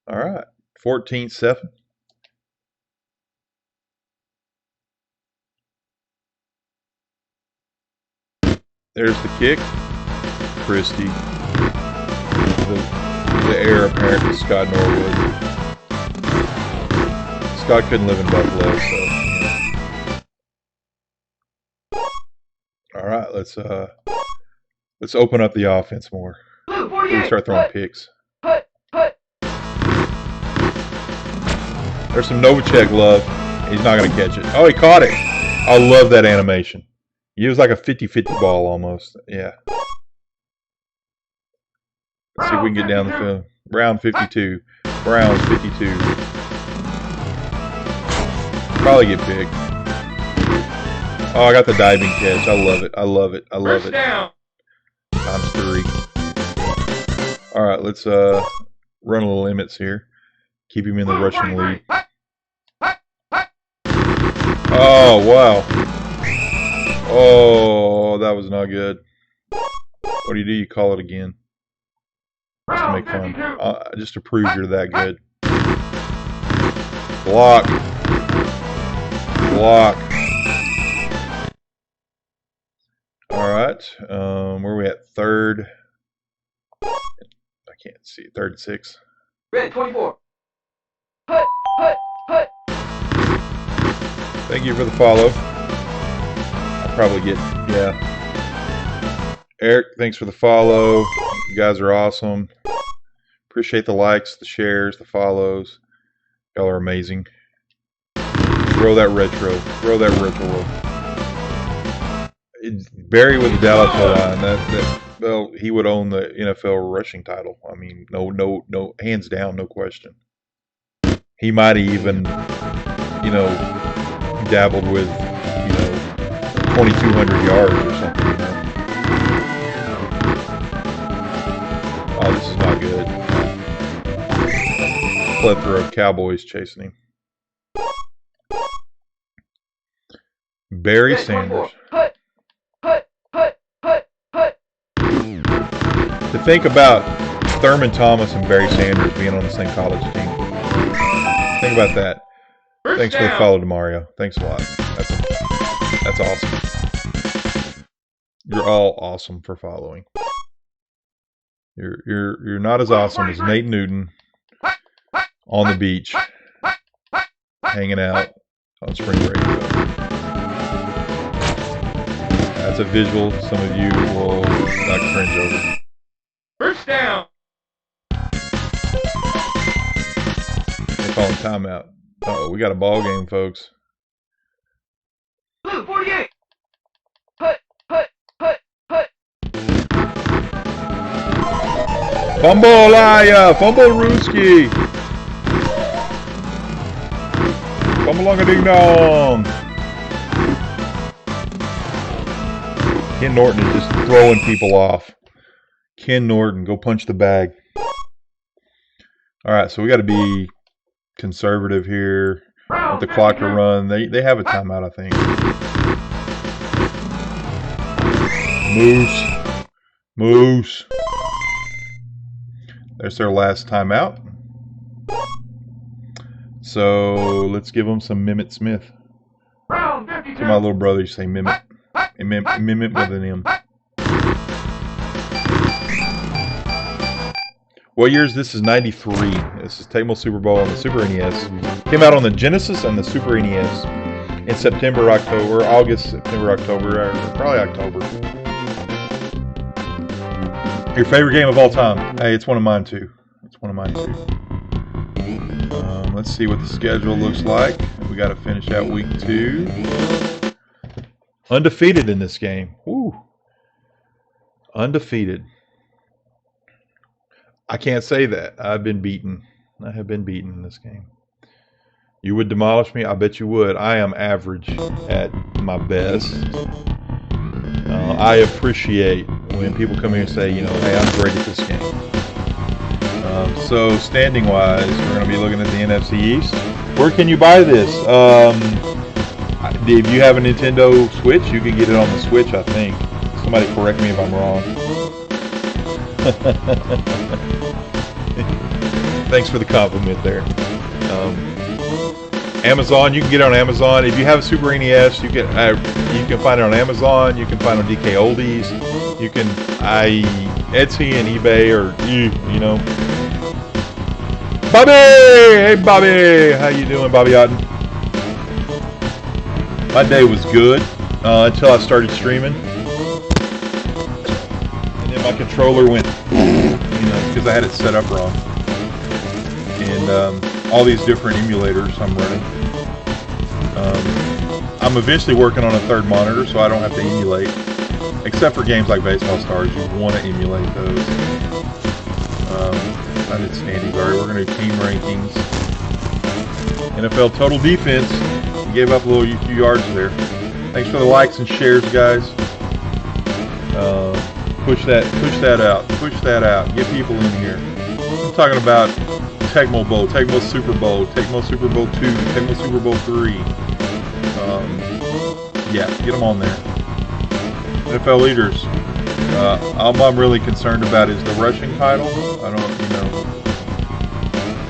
All right. 14-7. There's the kick. Christie. The heir apparent to Scott Norwood. Scott couldn't live in Buffalo, so. All right, let's open up the offense more. Before we start throwing picks. There's some Novacek love. He's not going to catch it. Oh, he caught it. I love that animation. It was like a 50-50 ball almost. Yeah. Let's see if we can get down the field. Brown 52. Browns 52. Probably get picked. Oh, I got the diving catch. I love it. I love it. I love it. Times 3. All right, let's run a little limits here. Keep him in the rushing lead. Oh, wow. Oh, that was not good. What do? You call it again. Just to make fun. Just to prove you're that good. Block. Block. All right. Where are we at? Third. I can't see. 3rd and 6. Red 24. Put, put, put. Thank you for the follow. I Probably get, yeah. Eric, thanks for the follow. You guys are awesome. Appreciate the likes, the shares, the follows. Y'all are amazing. Throw that retro. Throw that retro. Barry with the Dallas O-line. Well, he would own the NFL rushing title. I mean, no, hands down, no question. He might have even, dabbled with, 2,200 yards or something. Oh, this is not good. Plethora of Cowboys chasing him. Barry Sanders. To think about Thurman Thomas and Barry Sanders being on the same college team. Think about that. Thanks for the follow to Mario. Thanks a lot. That's awesome. You're all awesome for following. You're not as awesome as Nate Newton on the beach, hanging out on spring break. That's a visual some of you will not cringe over. First down. They're calling timeout. Uh-oh, we got a ball game, folks. Blue 48. Fumble, Laya! Fumble, Ruski! Fumble, long a ding dong! Ken Norton is just throwing people off. Ken Norton, go punch the bag. All right, so we got to be conservative here with the clock to run. They have a timeout, I think. Moose. There's their last timeout. So let's give them some Mimit Smith. To my little brother, you say Mimit. Mimit with an M. What year is this? Is 93. This is Tecmo Super Bowl on the Super NES. Came out on the Genesis and the Super NES in September, October, August, September, October, or probably October. Your favorite game of all time? Hey, it's one of mine too. Let's see what the schedule looks like. We got to finish out week 2. Undefeated in this game. Woo. Undefeated. I can't say that. I have been beaten in this game. You would demolish me? I bet you would. I am average at my best. I appreciate when people come here and say, hey, I'm great at this game. So standing wise, we're going to be looking at the NFC East. Where can you buy this? If you have a Nintendo Switch, you can get it on the Switch, I think. Somebody correct me if I'm wrong. Thanks for the compliment there. Amazon, you can get it on Amazon. If you have a Super NES, you can find it on Amazon. You can find it on DK Oldies. You can Etsy and eBay, or Bobby. Hey Bobby, how you doing, Bobby Otten? My day was good until I started streaming, and then my controller went, because I had it set up wrong, and all these different emulators I'm running. I'm eventually working on a third monitor, so I don't have to emulate, except for games like Baseball Stars. You want to emulate those. I did standings already. We're going to do team rankings. NFL total defense. You gave up a few yards there. Thanks for the likes and shares, guys. Push that out. Push that out. Get people in here. I'm talking about Tecmo Bowl, Tecmo Super Bowl, Tecmo Super Bowl 2, Tecmo Super Bowl 3. Yeah, get them on there. NFL leaders. All I'm really concerned about is the rushing title. I don't,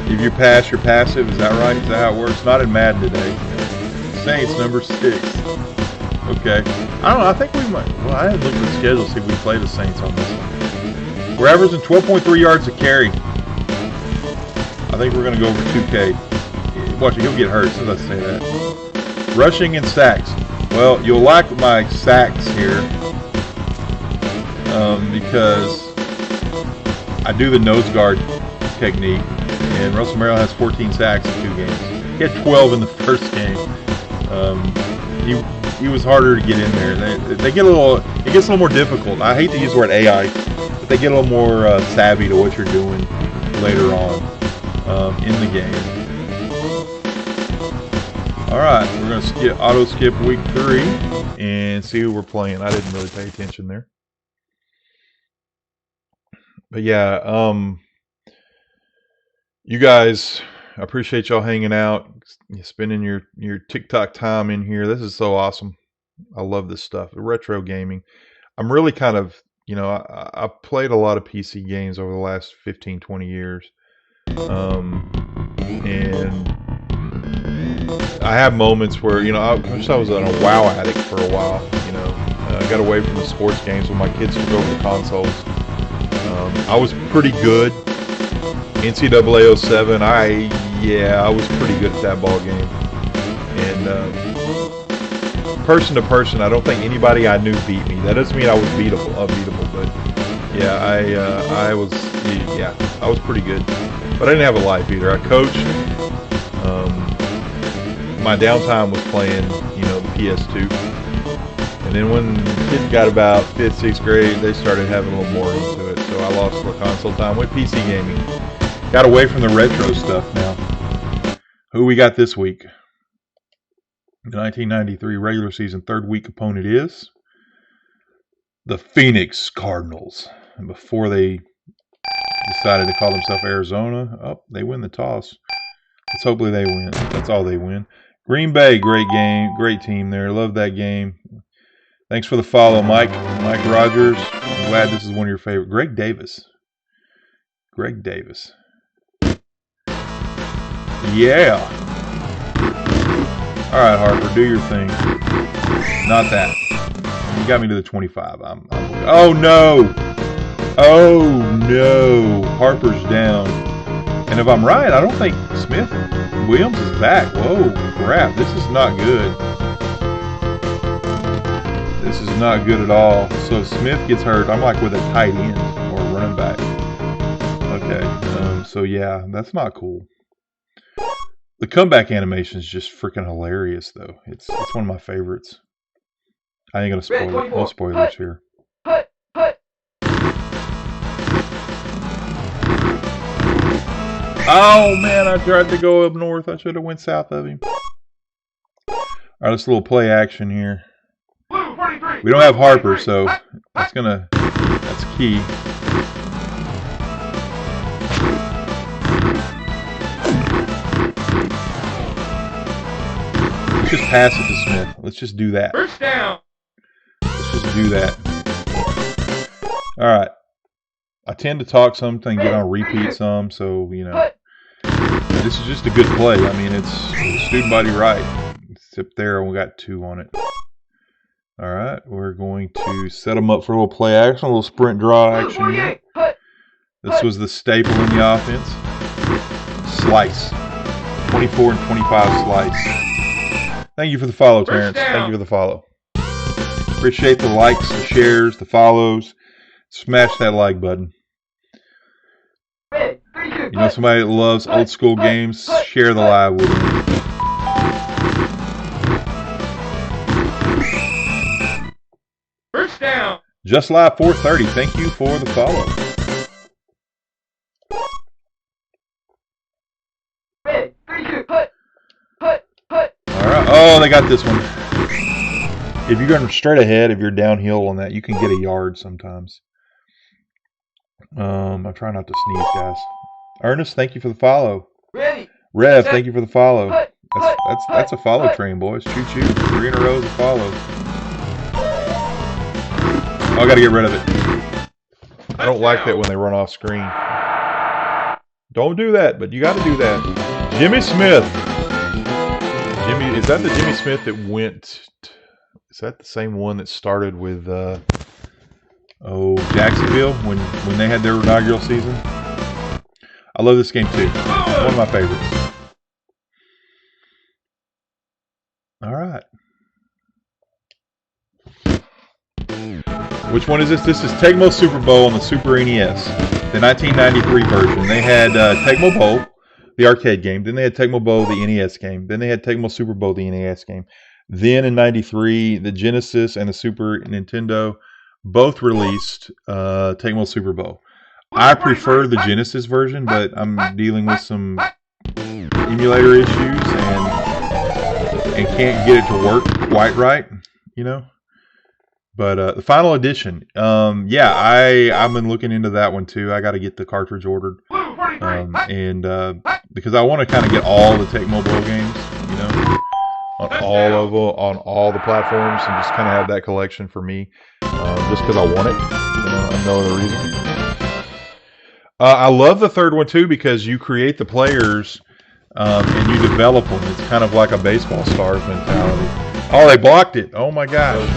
if you pass, you're passive. Is that right? Is that how it works? Not in Madden today. Saints, number 6. Okay. I don't know. I think we might. Well, I hadn't looked at the schedule to see if we play the Saints on this one. We're averaging 12.3 yards a carry. I think we're going to go over 2K. Watch it. He'll get hurt as soon as I say that. Rushing and sacks. Well, you'll like my sacks here because I do the nose guard technique, and Russell Merrill has 14 sacks in 2 games. He had 12 in the first game. He was harder to get in there. They get a little. It gets a little more difficult. I hate to use the word AI, but they get a little more savvy to what you're doing later on in the game. All right, we're gonna auto skip week 3 and see who we're playing. I didn't really pay attention there, but yeah, you guys, I appreciate y'all hanging out, spending your TikTok time in here. This is so awesome. I love this stuff. Retro gaming. I'm really kind of, I played a lot of PC games over the last 15, 20 years. And I have moments where, I wish I was a WoW addict for a while. I got away from the sports games when my kids took over the consoles. I was pretty good. NCAA 07, I was pretty good at that ball game. And person to person, I don't think anybody I knew beat me. That doesn't mean I was unbeatable, but yeah, I was pretty good. But I didn't have a life either. I coached. My downtime was playing, the PS2. And then when kids got about 5th, 6th grade, they started having a little more into it. So I lost the console time. Went PC gaming. Got away from the retro stuff now. Who we got this week? The 1993 regular season 3rd week opponent is the Phoenix Cardinals. And before they decided to call themselves Arizona, they win the toss. Let's hopefully they win. That's all they win. Green Bay, great game, great team there. Love that game. Thanks for the follow, Mike Rogers. I'm glad this is one of your favorite. Greg Davis. Yeah. All right, Harper, do your thing. Not that. You got me to the 25. Oh no! Harper's down. And if I'm right, I don't think Williams is back. Whoa, crap! This is not good. This is not good at all. So if Smith gets hurt, I'm like with a tight end or a running back. Okay. So yeah, that's not cool. The comeback animation is just freaking hilarious, though. It's one of my favorites. I ain't gonna spoil it. No spoilers here. Oh man, I tried to go up north. I should have went south of him. All right, let's a little play action here. We don't have Harper, so that's key. Let's just pass it to Smith. Let's just do that. First down. Let's just do that. All right. I tend to talk something, get on repeat some, so, this is just a good play. I mean, it's student body right. Except there, we got 2 on it. All right, we're going to set them up for a little play action, a little sprint draw action here. This was the staple in the offense. Slice. 24 and 25 slice. Thank you for the follow, Terrence. Thank you for the follow. Appreciate the likes, the shares, the follows. Smash that like button. Somebody that loves old school games, share the live with me. First down. Just Live 430. Thank you for the follow. All right. Oh, they got this one. If you're going straight ahead, if you're downhill on that, you can get a yard sometimes. I'm trying not to sneeze, guys. Ernest, thank you for the follow. Rev, thank you for the follow. That's a follow train, boys. Choo choo. 3 in a row is a follow. Oh, I got to get rid of it. I don't like that when they run off screen. Don't do that, but you got to do that. Jimmy Smith. Is that the Jimmy Smith that went? Is that the same one that started with Jacksonville when they had their inaugural season? I love this game too. One of my favorites. All right. Which one is this? This is Tecmo Super Bowl on the Super NES, the 1993 version. They had Tecmo Bowl, the arcade game. Then they had Tecmo Bowl, the NES game. Then they had Tecmo Super Bowl, the NES game. Then in '93, the Genesis and the Super Nintendo both released Tecmo Super Bowl. I prefer the Genesis version, but I'm dealing with some emulator issues and can't get it to work quite right, you know. But the final edition, yeah, I've been looking into that one too. I got to get the cartridge ordered, and because I want to kind of get all the Tecmo Bowl games, you know, on all the platforms, and just kind of have that collection for me, just because I want it, you know, no other reason. I love the third one too because you create the players and you develop them. It's kind of like a baseball stars mentality. Oh, they blocked it! Oh my gosh!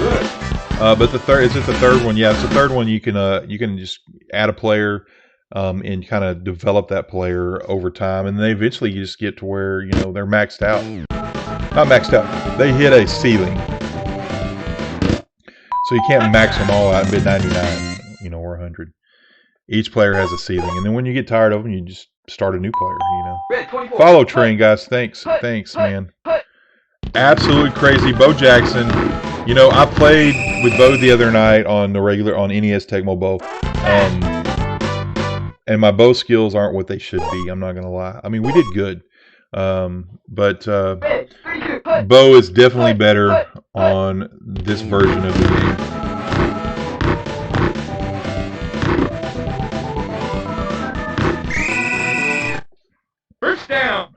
But the third, is it the third one? Yeah, it's the third one. You can just add a player and kind of develop that player over time, and then eventually you just get to where, you know, they're maxed out. Not maxed out. They hit a ceiling, so you can't max them all out in mid 99, you know, or 100. Each player has a ceiling, and then when you get tired of them, you just start a new player. You know. Follow train, guys. Thanks, man. Absolutely crazy, Bo Jackson. You know, I played with Bo the other night on NES Tecmo Bowl, and my bow skills aren't what they should be. I'm not gonna lie. I mean, we did good, but Bo is definitely better on this version of the game.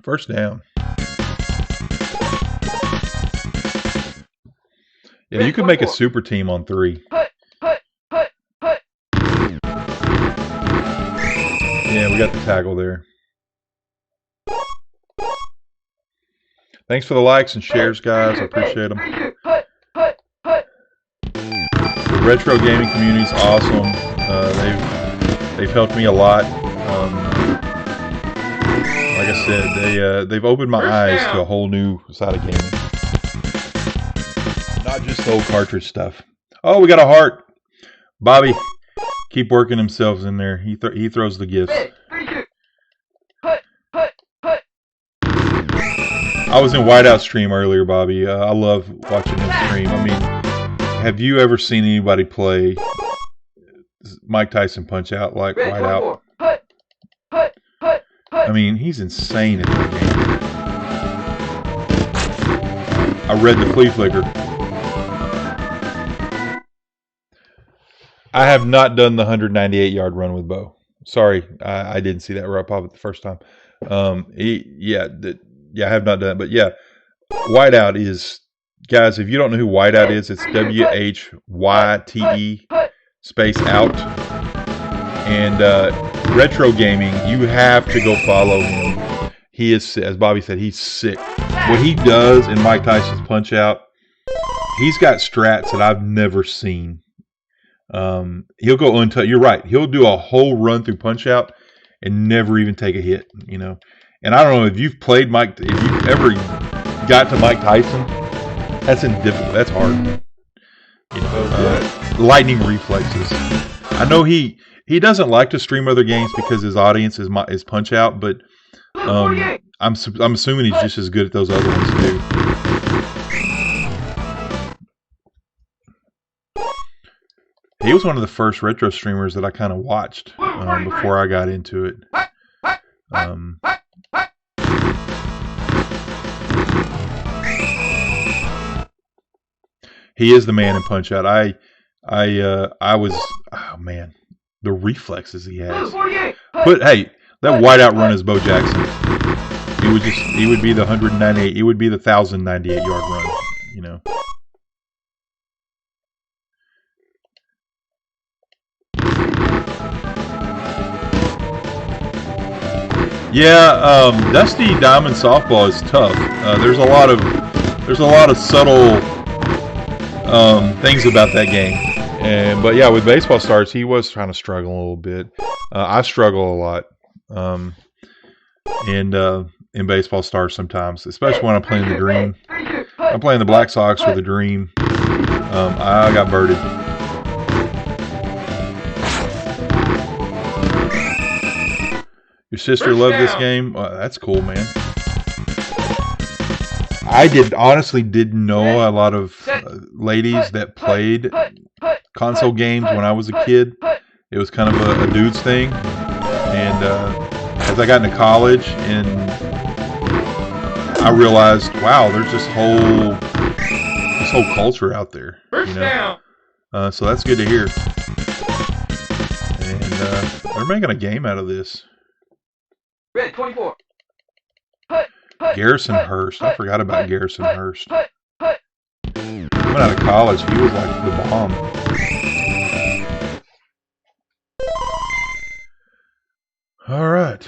First down. Yeah, you could make a super team on 3. Yeah, we got the tackle there. Thanks for the likes and shares, guys. I appreciate them. The retro gaming community is awesome. They've helped me a lot. Like I said, they've opened my eyes to a whole new side of gaming. Not just the old cartridge stuff. Oh, we got a heart. Bobby, keep working himself in there. He throws the gifts. I was in Whiteout stream earlier, Bobby. I love watching him stream. I mean, have you ever seen anybody play Mike Tyson Punch-Out like Whiteout? I mean, he's insane in that game. I read the flea flicker. I have not done the 198-yard run with Bo. Sorry, I didn't see that right pop it the first time. I have not done it. But yeah, Whiteout is, guys, if you don't know who Whiteout is, it's WHYTE space out. And retro gaming, you have to go follow him. He is, as Bobby said, he's sick. What he does in Mike Tyson's Punch-Out, he's got strats that I've never seen. He'll go untouched. You're right. He'll do a whole run through Punch-Out and never even take a hit, you know. And I don't know if you've played if you've ever got to Mike Tyson, that's difficult. That's hard. You know, lightning reflexes. I know he doesn't like to stream other games because his audience is Punch-Out, but I'm assuming he's just as good at those other ones too. He was one of the first retro streamers that I kind of watched before I got into it. He is the man in Punch-Out. I was, oh man, the reflexes he has. Hey, that Whiteout run is Bo Jackson. He would be the 198. It would be the 1,098-yard run. You know. Yeah, Dusty Diamond Softball is tough. There's a lot of subtle things about that game. But yeah, with Baseball Stars, he was trying to struggle a little bit. I struggle a lot in Baseball Stars sometimes, especially when I'm playing the Dream. I'm playing the Black Sox or the Dream. I got birded. Your sister First loved this down. game? That's cool, man. I honestly didn't know a lot of ladies that played console games when I was a kid. It was kind of a dude's thing. And as I got into college, and I realized, wow, there's this whole culture out there. First down. So that's good to hear. And they're making a game out of this. Red 24. Garrison Hurst. I forgot about Garrison Hurst. Coming out of college, he was like the bomb. All right.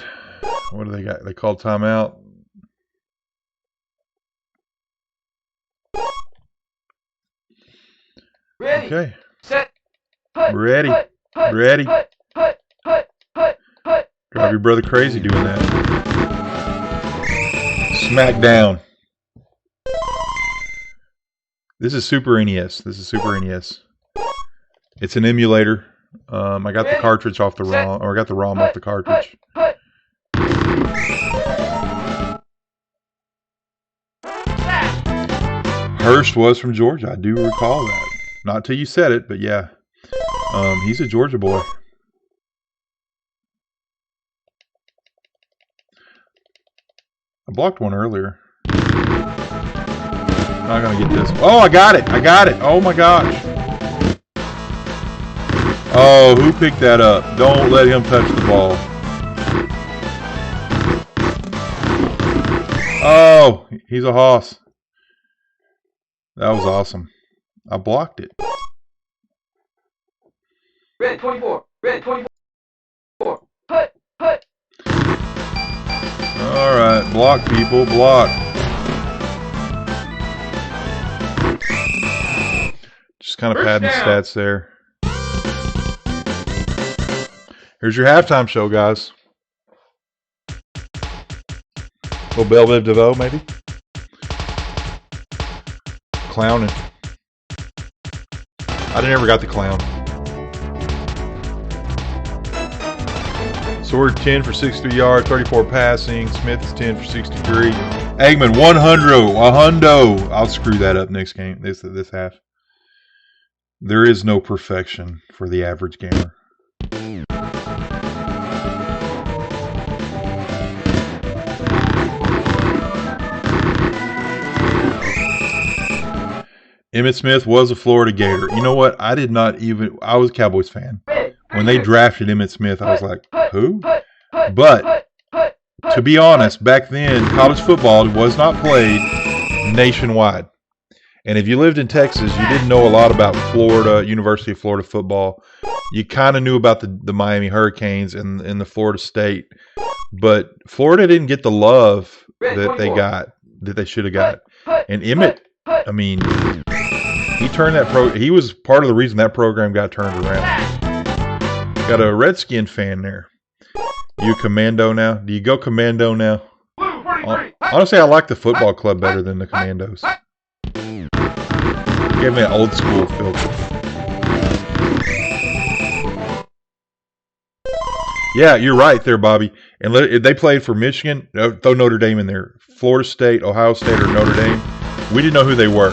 What do they got? They called timeout. Ready. Okay. Set. Ready. Ready. Drive your brother crazy doing that. Smackdown. This is Super NES. It's an emulator. I got the cartridge off the ROM, or I got the ROM off the cartridge. Hurst was from Georgia. I do recall that. Not till you said it, but yeah. He's a Georgia boy. I blocked one earlier. Not gonna get this. Oh, I got it! Oh my gosh! Oh, who picked that up? Don't let him touch the ball. Oh, he's a hoss. That was awesome. I blocked it. Red 24. Red 24. All right, block, people, block. Just kind of padding the stats there. Here's your halftime show, guys. Little Belle Biv DeVoe, maybe. Clowning. I never got the clown. Sword 10 for 63 yards, 34 passing. Smith is 10 for 63. Eggman 100. I'll screw that up next game. This half. There is no perfection for the average gamer. Emmitt Smith was a Florida Gator. You know what? I was a Cowboys fan. When they drafted Emmitt Smith, I was like, who? But, to be honest, back then, college football was not played nationwide. And if you lived in Texas, you didn't know a lot about Florida, University of Florida football. You kind of knew about the Miami Hurricanes and the Florida State. But Florida didn't get the love that they should have got. And Emmitt, I mean, he was part of the reason that program got turned around. Got a Redskin fan there. You commando now? Do you go commando now? Honestly, I like the football club better than the Commandos. Give me an old school feel. Yeah, you're right there, Bobby. And they played for Michigan. Throw Notre Dame in there. Florida State, Ohio State, or Notre Dame. We didn't know who they were.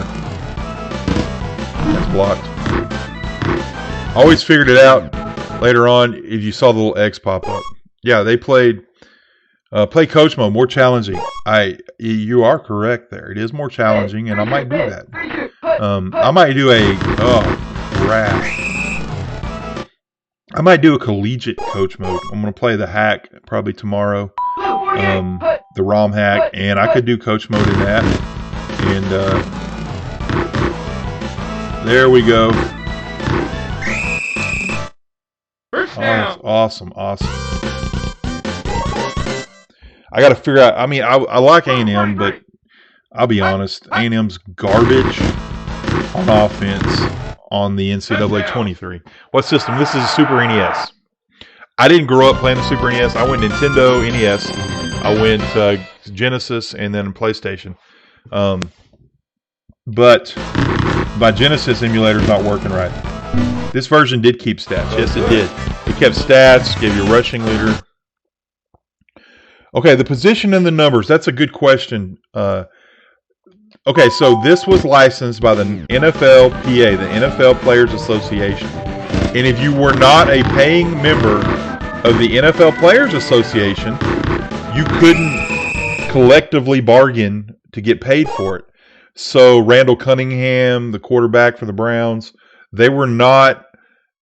That's blocked. Always figured it out later on if you saw the little X pop up. Yeah, they played play coach mode, more challenging. You are correct there. It is more challenging, and I might do that. I might do I might do a collegiate coach mode. I'm going to play the hack probably tomorrow. The ROM hack, and I could do coach mode in that. And there we go. Awesome. I got to figure out. I mean, I like A&M, but I'll be honest. A&M's garbage on offense on the NCAA 23. What system? This is a Super NES. I didn't grow up playing the Super NES. I went Nintendo NES. I went Genesis and then PlayStation. But my Genesis emulator is not working right. This version did keep stats. Yes, it did. It kept stats, gave you a rushing leader. Okay, the position and the numbers. That's a good question. Okay, so this was licensed by the NFLPA, the NFL Players Association. And if you were not a paying member of the NFL Players Association, you couldn't collectively bargain to get paid for it. So Randall Cunningham, the quarterback for the Browns, they were not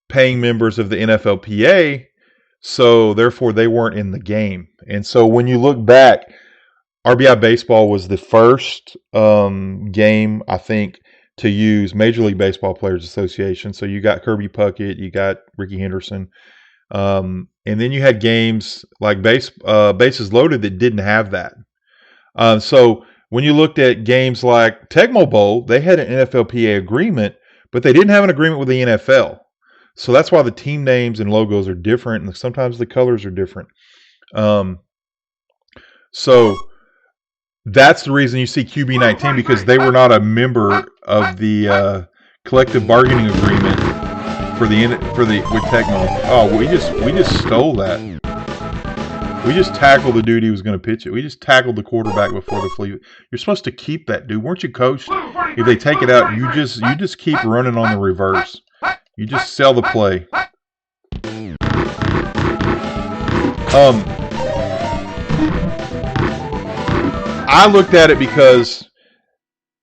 paying members of the NFLPA, so therefore they weren't in the game. And so when you look back, RBI Baseball was the first game, I think, to use Major League Baseball Players Association. So you got Kirby Puckett, you got Ricky Henderson, and then you had games like Bases Loaded that didn't have that. So when you looked at games like Tecmo Bowl, they had an NFLPA agreement, but they didn't have an agreement with the NFL. So that's why the team names and logos are different, and sometimes the colors are different. So that's the reason you see QB19, because they were not a member of the collective bargaining agreement with Tecmo. Oh, we just stole that. We just tackled the dude who was going to pitch it. We just tackled the quarterback before the flea. You're supposed to keep that, dude. Weren't you coached? If they take it out, you just keep running on the reverse. You just sell the play. I looked at it because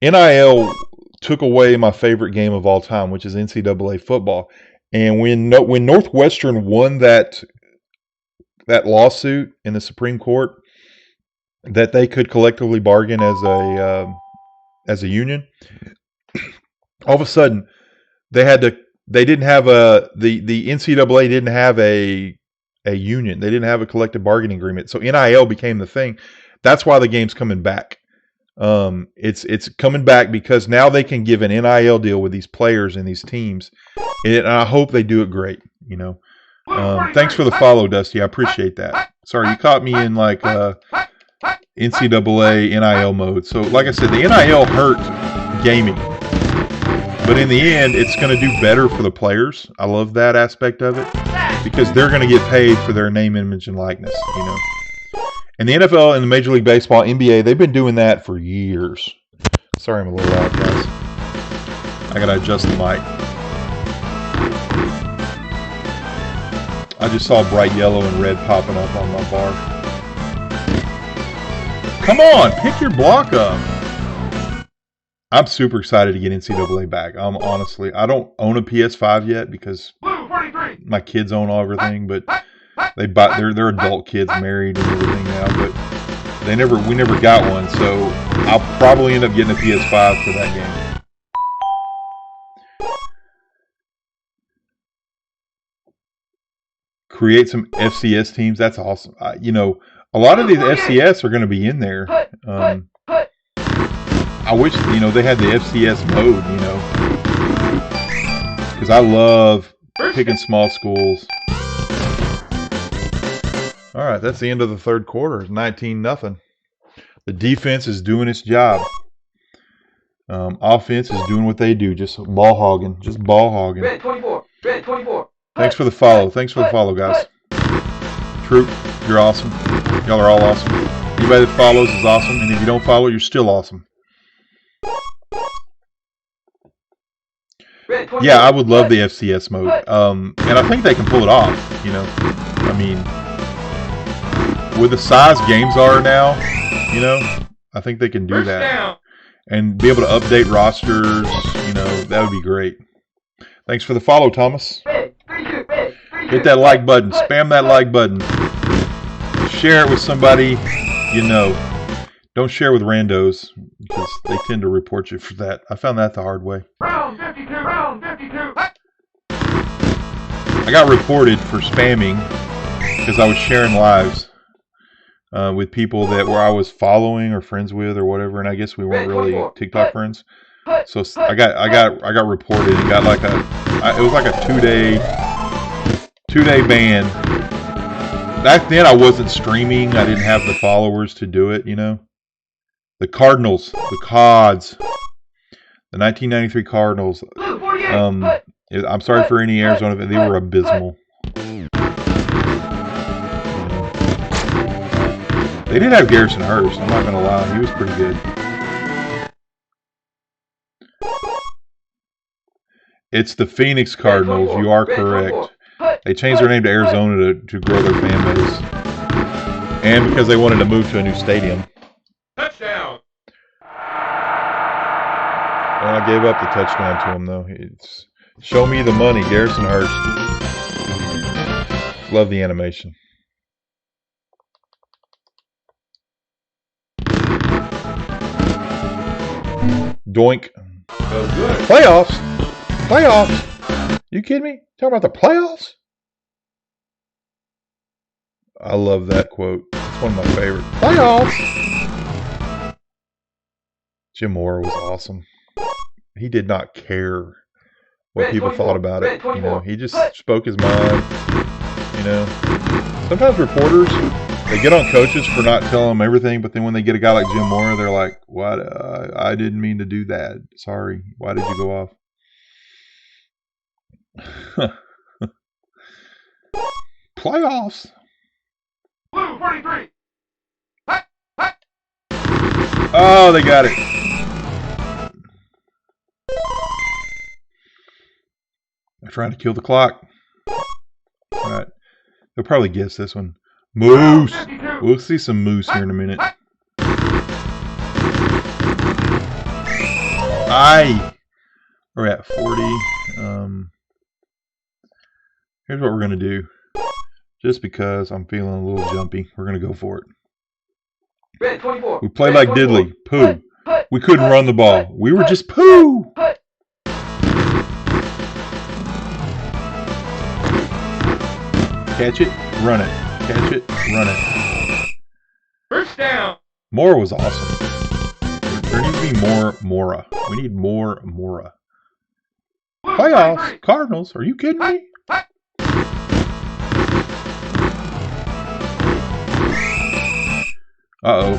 NIL took away my favorite game of all time, which is NCAA football. And when Northwestern won that lawsuit in the Supreme Court that they could collectively bargain as a union, all of a sudden the NCAA didn't have a union. They didn't have a collective bargaining agreement. So NIL became the thing. That's why the game's coming back. It's coming back because now they can give an NIL deal with these players and these teams, and I hope they do it great. Thanks for the follow, Dusty. I appreciate that. Sorry, you caught me in like NCAA NIL mode. So, like I said, the NIL hurt gaming, but in the end, it's going to do better for the players. I love that aspect of it because they're going to get paid for their name, image, and likeness. And the NFL and the Major League Baseball, NBA, they've been doing that for years. Sorry, I'm a little loud, guys. I gotta adjust the mic. I just saw bright yellow and red popping up on my bar. Come on, pick your block up. I'm super excited to get NCAA back. Honestly, I don't own a PS5 yet because my kids own everything, but they're adult kids, married and everything now, but we never got one, so I'll probably end up getting a PS5 for that game. Create some FCS teams. That's awesome. A lot of these FCS are going to be in there. I wish they had the FCS mode. Because I love picking small schools. All right, that's the end of the third quarter. It's 19-0. The defense is doing its job. Offense is doing what they do, just ball hogging. Red 24. Red 24. Thanks for the follow. Guys. Troop, you're awesome. Y'all are all awesome. Anybody that follows is awesome, and if you don't follow, you're still awesome. Yeah, I would love the FCS mode. And I think they can pull it off, with the size games are now, I think they can do that. And be able to update rosters, that would be great. Thanks for the follow, Thomas. Hit that like button. Spam that like button. Share it with somebody Don't share with randos because they tend to report you for that. I found that the hard way. Round 52. Round 52. I got reported for spamming because I was sharing lives with people that I was following or friends with or whatever, and I guess we weren't really TikTok friends. So I got reported and got it was like a two day ban. Back then I wasn't streaming. I didn't have the followers to do it. The Cardinals, the Cods, the 1993 Cardinals. I'm sorry for any Arizona, but they were abysmal. They did have Garrison Hurst. I'm not going to lie. He was pretty good. It's the Phoenix Cardinals. You are correct. They changed their name to Arizona to grow their fan base. And because they wanted to move to a new stadium. Touchdown. Well, I gave up the touchdown to him, though. It's show me the money, Garrison Hurst. Love the animation. Doink. Playoffs? Playoffs? You kidding me? Talking about the playoffs? I love that quote. It's one of my favorites. Playoffs! Jim Mora was awesome. He did not care what people thought about it. You know, he just spoke his mind. You know, sometimes reporters, they get on coaches for not telling them everything, but then when they get a guy like Jim Mora, they're like, "What? I didn't mean to do that. Sorry. Why did you go off?" Playoffs. Blue 43. Oh, they got it. They're trying to kill the clock. All right. They'll probably guess this one. Moose. We'll see some moose here in a minute. We're at 40. Here's what we're going to do. Just because I'm feeling a little jumpy, we're going to go for it. We played like diddly. Poo. We couldn't run the ball. We were just poo. Catch it, run it. Catch it, run it. First down. Mora was awesome. There needs to be more Mora. We need more Mora. Playoffs? Cardinals? Are you kidding me? Uh-oh.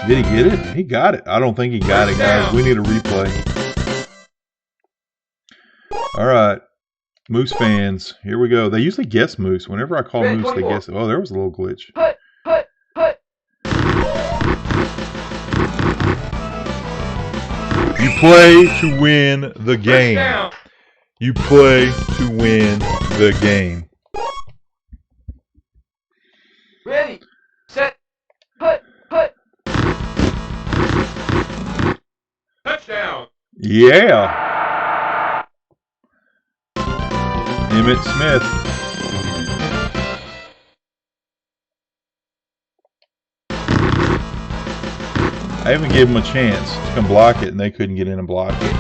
Did he get it? He got it. I don't think he got it, guys. We need a replay. All right. Moose fans, here we go. They usually guess Moose. Whenever I call Moose, they guess it. Oh, there was a little glitch. You play to win the game. You play to win the game. Ready, set, touchdown. Yeah. Emmitt Smith. I even gave him a chance to come block it, and they couldn't get in and block it.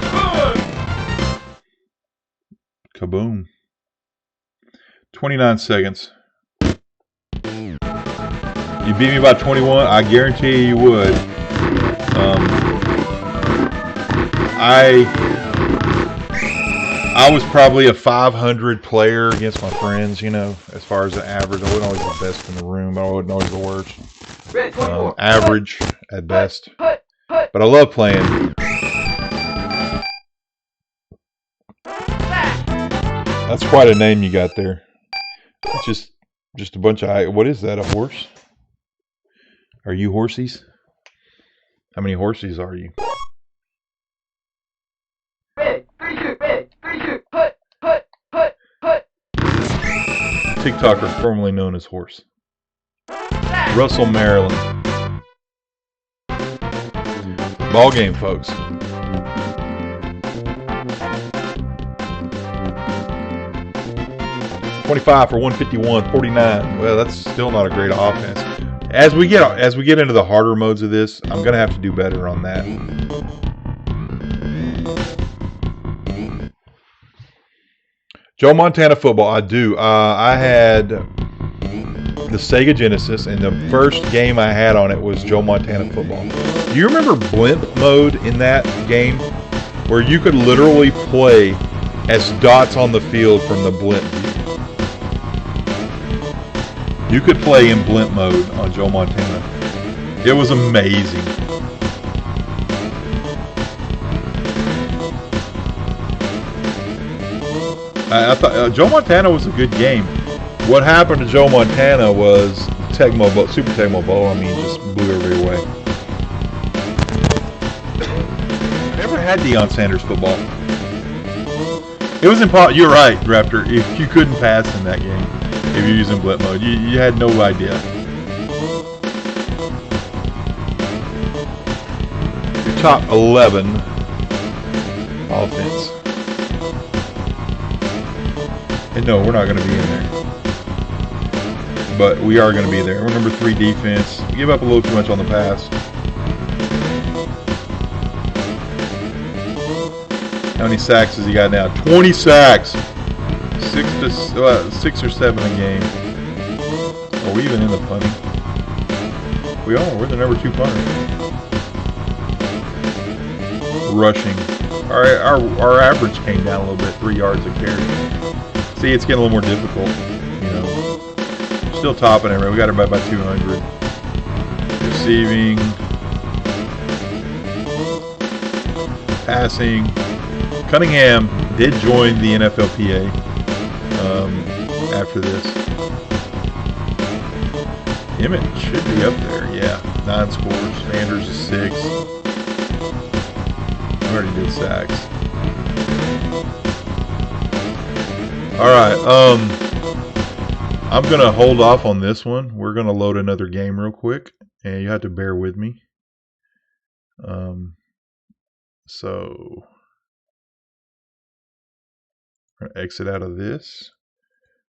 Kaboom. 29 seconds. You beat me by 21, I guarantee you would. I was probably a 500 player against my friends, you know, as far as the average. I wasn't always the best in the room, but I wasn't always the worst. Average at best. But I love playing. That's quite a name you got there. It's just a bunch of... What is that, a horse? Are you horsies? How many horsies are you? TikToker formerly known as Horse. Russell, Maryland. Ball game, folks. $25 for 151, 49. Well, that's still not a great offense. As we get into the harder modes of this, I'm gonna have to do better on that. Joe Montana football, I do. I had the Sega Genesis, and the first game I had on it was Joe Montana football. Do you remember blimp mode in that game, where you could literally play as dots on the field from the blimp view? You could play in blimp mode on Joe Montana. It was amazing. I thought Joe Montana was a good game. What happened to Joe Montana was Tecmo Bowl, Super Tecmo Bowl. I mean, just blew everybody away. I never had Deion Sanders football. It was impossible. You're right, Raptor. If you couldn't pass in that game, if you're using blitz mode, you had no idea. Your top 11 offense. And no, we're not going to be in there. But we are going to be there. We're number 3 defense. We give up a little too much on the pass. How many sacks has he got now? 20 sacks. 6 or 7 a game. Are we even in the punting? We are. We're the number 2 punter. Rushing. Our average came down a little bit. 3 yards a carry. See, it's getting a little more difficult. You know, still topping it. We got everybody by 200. Receiving. Passing. Cunningham did join the NFLPA after this. Emmett should be up there, yeah. 9 scores. Sanders is 6. I already did sacks. Alright, I'm going to hold off on this one. We're going to load another game real quick, and you have to bear with me. So... I'm going to exit out of this.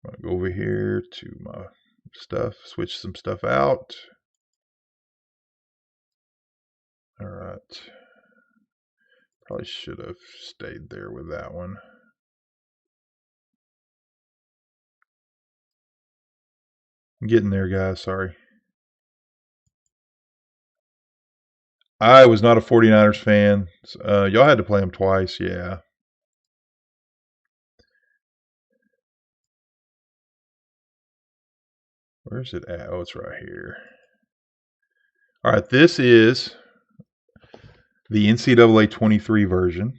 I'm going to go over here to my stuff, switch some stuff out. Alright. Probably should have stayed there with that one. I'm getting there, guys. Sorry. I was not a 49ers fan. Y'all had to play them twice, yeah. Where's it at? Oh, it's right here. All right, this is the NCAA 23 version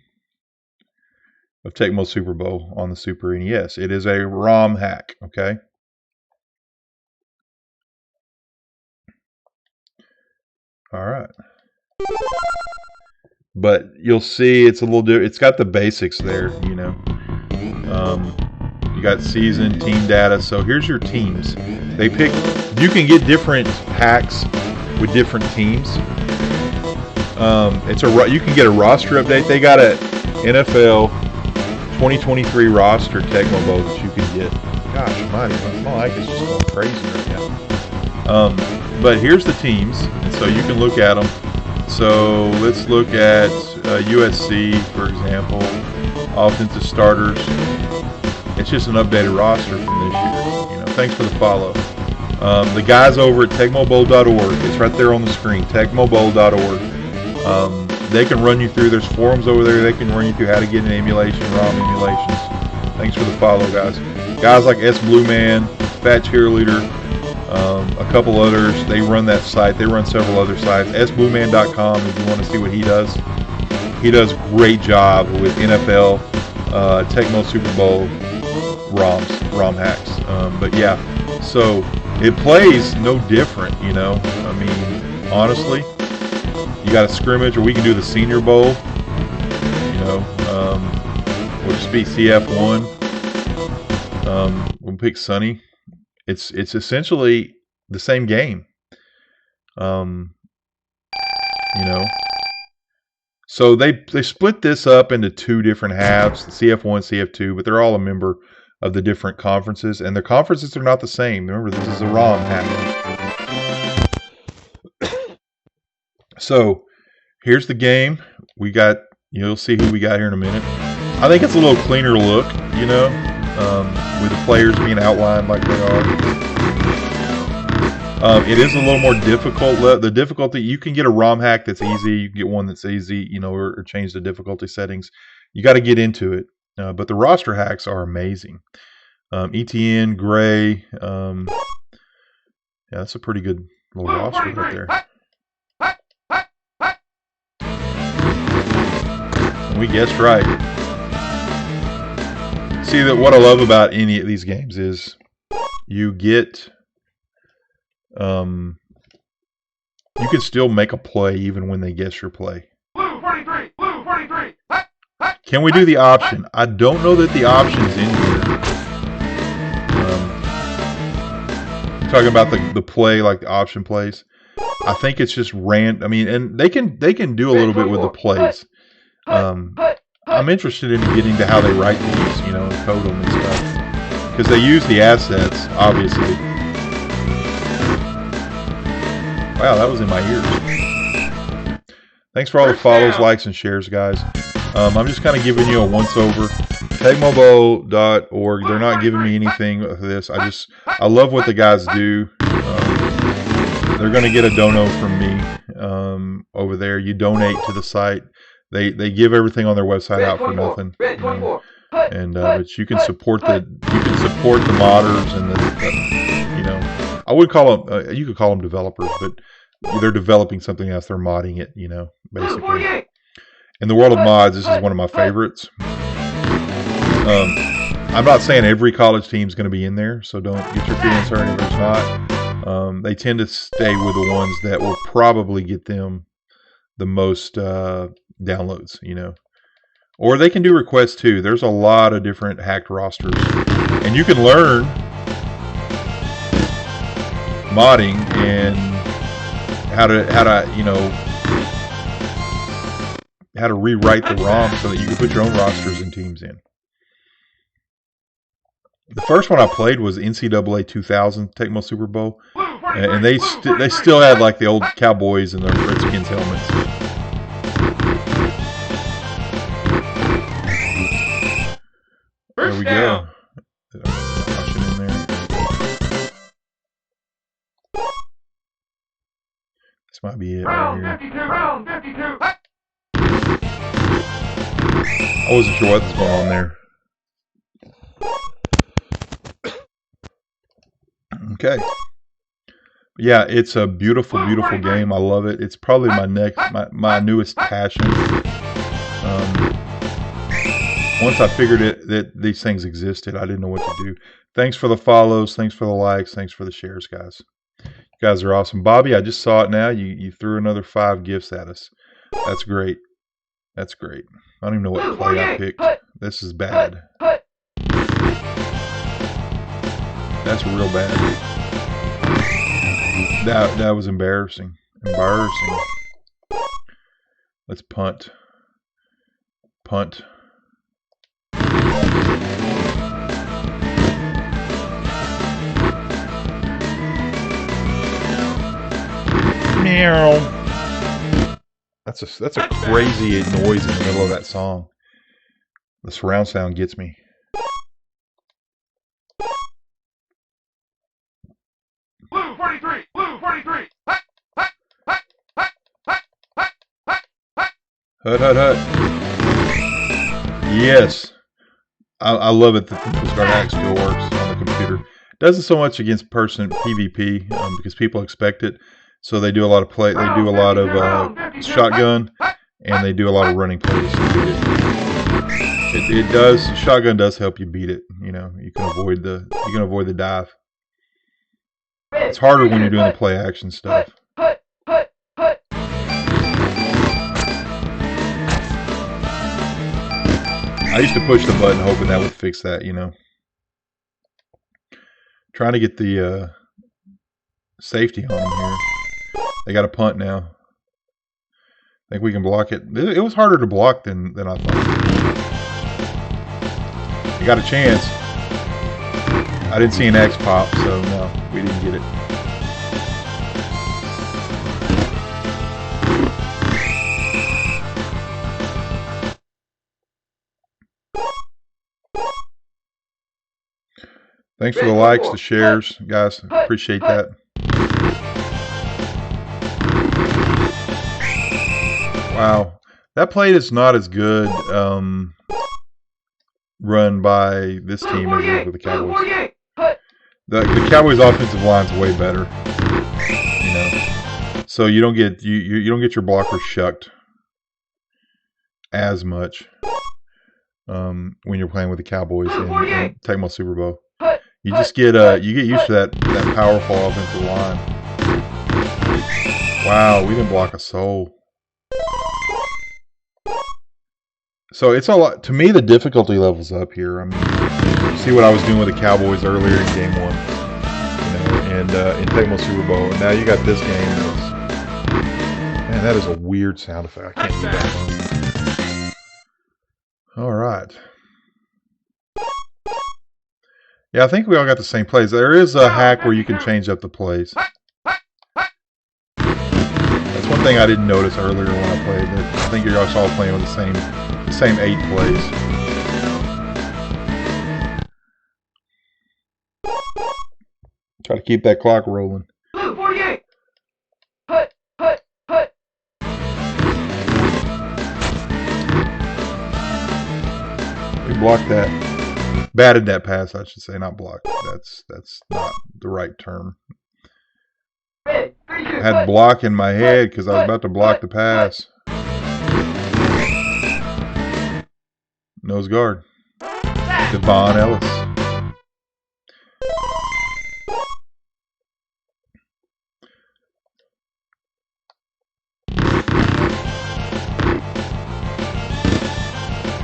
of Tecmo Super Bowl on the Super NES. It is a ROM hack, okay? All right. But you'll see it's a little different. It's got the basics there, you know. You got season, team data. So here's your teams. They pick. You can get different hacks with different teams. You can get a roster update. They got a NFL 2023 roster Tecmo Bowl that you can get. Gosh, my life is just going crazy right now. But here's the teams, and so you can look at them. So let's look at USC, for example, offensive starters. It's just an updated roster from this year. You know, thanks for the follow. The guys over at TecmoBowl.org, it's right there on the screen, TecmoBowl.org. They can run you through. There's forums over there. They can run you through how to get an emulation, ROM emulations. Thanks for the follow, guys. Guys like S Blue Man, Fat Cheerleader, a couple others. They run that site. They run several other sites. SBlueman.com if you want to see what he does. He does a great job with NFL, Tecmo Super Bowl ROM hacks. But yeah, so it plays no different, you know. I mean, honestly, you got a scrimmage, or we can do the Senior Bowl. You know, we'll just be CF1. We'll pick Sunny. It's essentially the same game. You know. So they split this up into 2 different halves, CF1, CF2, but they're all a member of the different conferences, and the conferences are not the same. Remember, this is a ROM hack. So here's the game. You'll see who we got here in a minute. I think it's a little cleaner look, you know, with the players being outlined like they are. It is a little more difficult. The difficulty, you can get a ROM hack that's easy. You can get one that's easy, you know, or change the difficulty settings. You got to get into it. But the roster hacks are amazing. ETN, Gray. Yeah, that's a pretty good little roster right there. And we guessed right. See, that what I love about any of these games is you get you can still make a play even when they guess your play. Blue 43. Blue 43. Can we do the option? I don't know that the option's in here. Talking about the play, like the option plays. I think it's just random. I mean, and they can do a little bit with the plays. I'm interested in getting to how they write these, you know, and code them and stuff, because they use the assets, obviously. Wow, that was in my ears. Thanks for all the follows, likes, and shares, guys. I'm just kind of giving you a once-over. TecmoBowl.org. They're not giving me anything for this. I love what the guys do. They're going to get a dono from me over there. You donate to the site. They give everything on their website out for nothing. And but you can support the modders and the you know, I would call them you could call them developers, but they're developing something else. They're modding it, you know, basically. In the world of mods, this is one of my favorites. I'm not saying every college team is going to be in there, so don't get your feelings hurt if it's not. They tend to stay with the ones that will probably get them the most downloads, you know. Or they can do requests too. There's a lot of different hacked rosters, and you can learn modding and how to you know, how to rewrite the ROM so that you can put your own rosters and teams in. The first one I played was NCAA 2000 Tecmo Super Bowl, and they still had like the old Cowboys and the Redskins helmets. There we go. Option in there. This might be it right here. Round 52. I wasn't sure what was going on there. Okay. Yeah, it's a beautiful, beautiful game. I love it. It's probably my newest passion. Once I figured that these things existed, I didn't know what to do. Thanks for the follows. Thanks for the likes. Thanks for the shares, guys. You guys are awesome. Bobby, I just saw it now. You threw another 5 gifts at us. That's great. That's great. I don't even know what play I picked. This is bad. That's real bad. That was embarrassing. Embarrassing. Let's punt. Punt. Meow. That's a crazy noise in the middle of that song. The surround sound gets me. Blue 43. Blue 43. Hut, hut, hut. Yes. I love it that the Discard Hack still works on the computer. It doesn't so much against person PvP because people expect it. So they do a lot of play. They do a lot of shotgun, and they do a lot of running plays to beat it. It does. Shotgun does help you beat it. You know, you can avoid the dive. It's harder when you're doing the play action stuff. I used to push the button hoping that would fix that, you know. Trying to get the safety on them here. They got a punt now. I think we can block it. It was harder to block than I thought. You got a chance. I didn't see an X pop, so no, we didn't get it. Thanks for the likes, the shares, guys. Appreciate that. Wow. That play is not as good run by this team as it is with the Cowboys. The Cowboys' offensive line's way better. You know. So you don't get you don't get your blockers shucked as much when you're playing with the Cowboys in Tecmo Super Bowl. You just get you get used to that powerful offensive line. Wow, we didn't block a soul. So it's a lot. To me, the difficulty level's up here. I mean, see what I was doing with the Cowboys earlier in game 1, and in Tecmo Super Bowl, and now you got this game. Man, that is a weird sound effect. I can't do that. All right. Yeah, I think we all got the same plays. There is a hack where you can change up the plays. That's one thing I didn't notice earlier when I played. I think you're all playing with the same 8 plays. Try to keep that clock rolling. Blue 48. We blocked that. Batted that pass, I should say, not blocked. That's not the right term. I had block in my head because I was about to block the pass. Nose guard. Devon Ellis.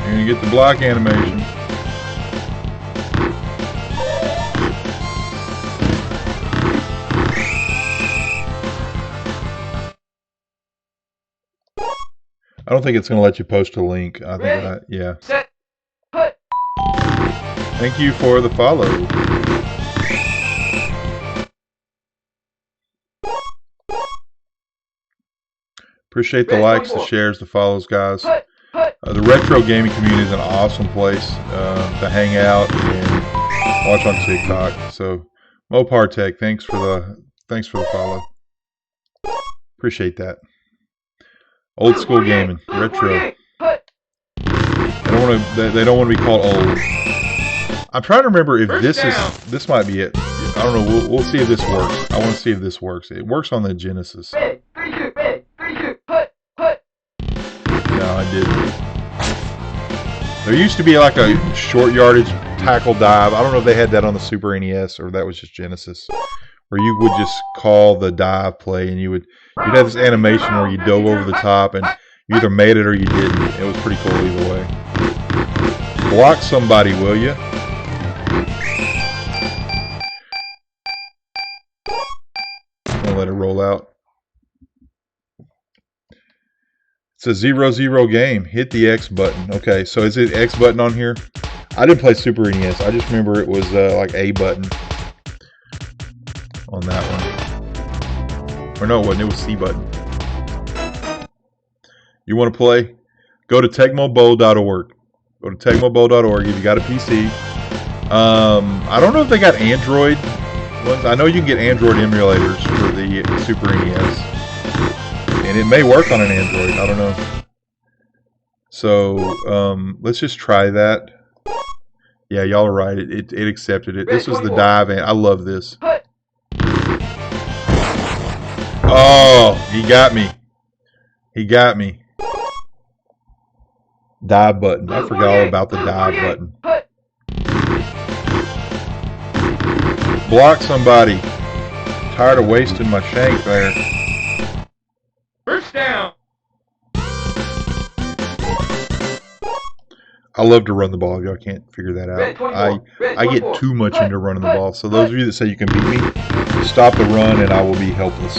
You're going to get the block animation. I don't think it's going to let you post a link. I think yeah. Set. Put. Thank you for the follow. Appreciate the likes, the shares, the follows, guys. The retro gaming community is an awesome place to hang out and watch on TikTok. So, Mopar Tech, thanks for the follow. Appreciate that. Old school gaming, retro. They don't want to be called old. I'm trying to remember if this might be it. I don't know. We'll see if this works. I want to see if this works. It works on the Genesis. No, I didn't. There used to be like a short yardage tackle dive. I don't know if they had that on the Super NES or that was just Genesis, where you would just call the dive play and you'd have this animation where you dove over the top and you either made it or you didn't. It was pretty cool either way. Block somebody, will you? I'm gonna let it roll out. It's a 0-0 game. Hit the X button. Okay, so is it X button on here? I didn't play Super NES. I just remember it was like A button on that one. Or no, it wasn't. It was C button. You want to play? Go to tecmobowl.org. Go to tecmobowl.org if you got a PC. I don't know if they got Android ones. I know you can get Android emulators for the Super NES. And it may work on an Android. I don't know. So, let's just try that. Yeah, y'all are right. It accepted it. This was the dive, and I love this. Oh, he got me. He got me. Dive button. I forgot all about the dive button. Block somebody. Tired of wasting my shank there. First down. I love to run the ball. If y'all can't figure that out. I get too much into running the ball. So those of you that say you can beat me, stop the run and I will be helpless.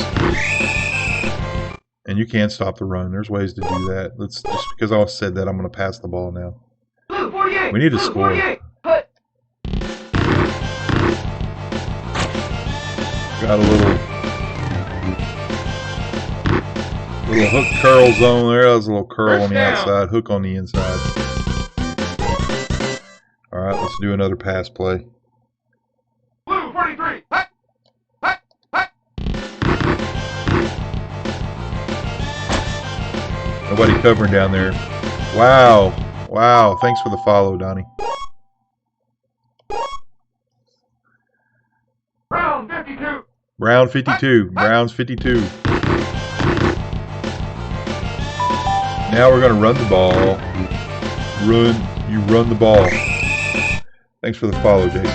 And you can't stop the run. There's ways to do that. Just because I said that, I'm going to pass the ball now. We need to score. Got a little hook curl zone there. That was a little curl on the outside, hook on the inside. All right, let's do another pass play. Blue 43. Nobody covering down there. Wow. Wow. Thanks for the follow, Donnie. Brown 52. Brown 52. Brown's 52. Now we're going to run the ball. You run the ball. Thanks for the follow, Jason.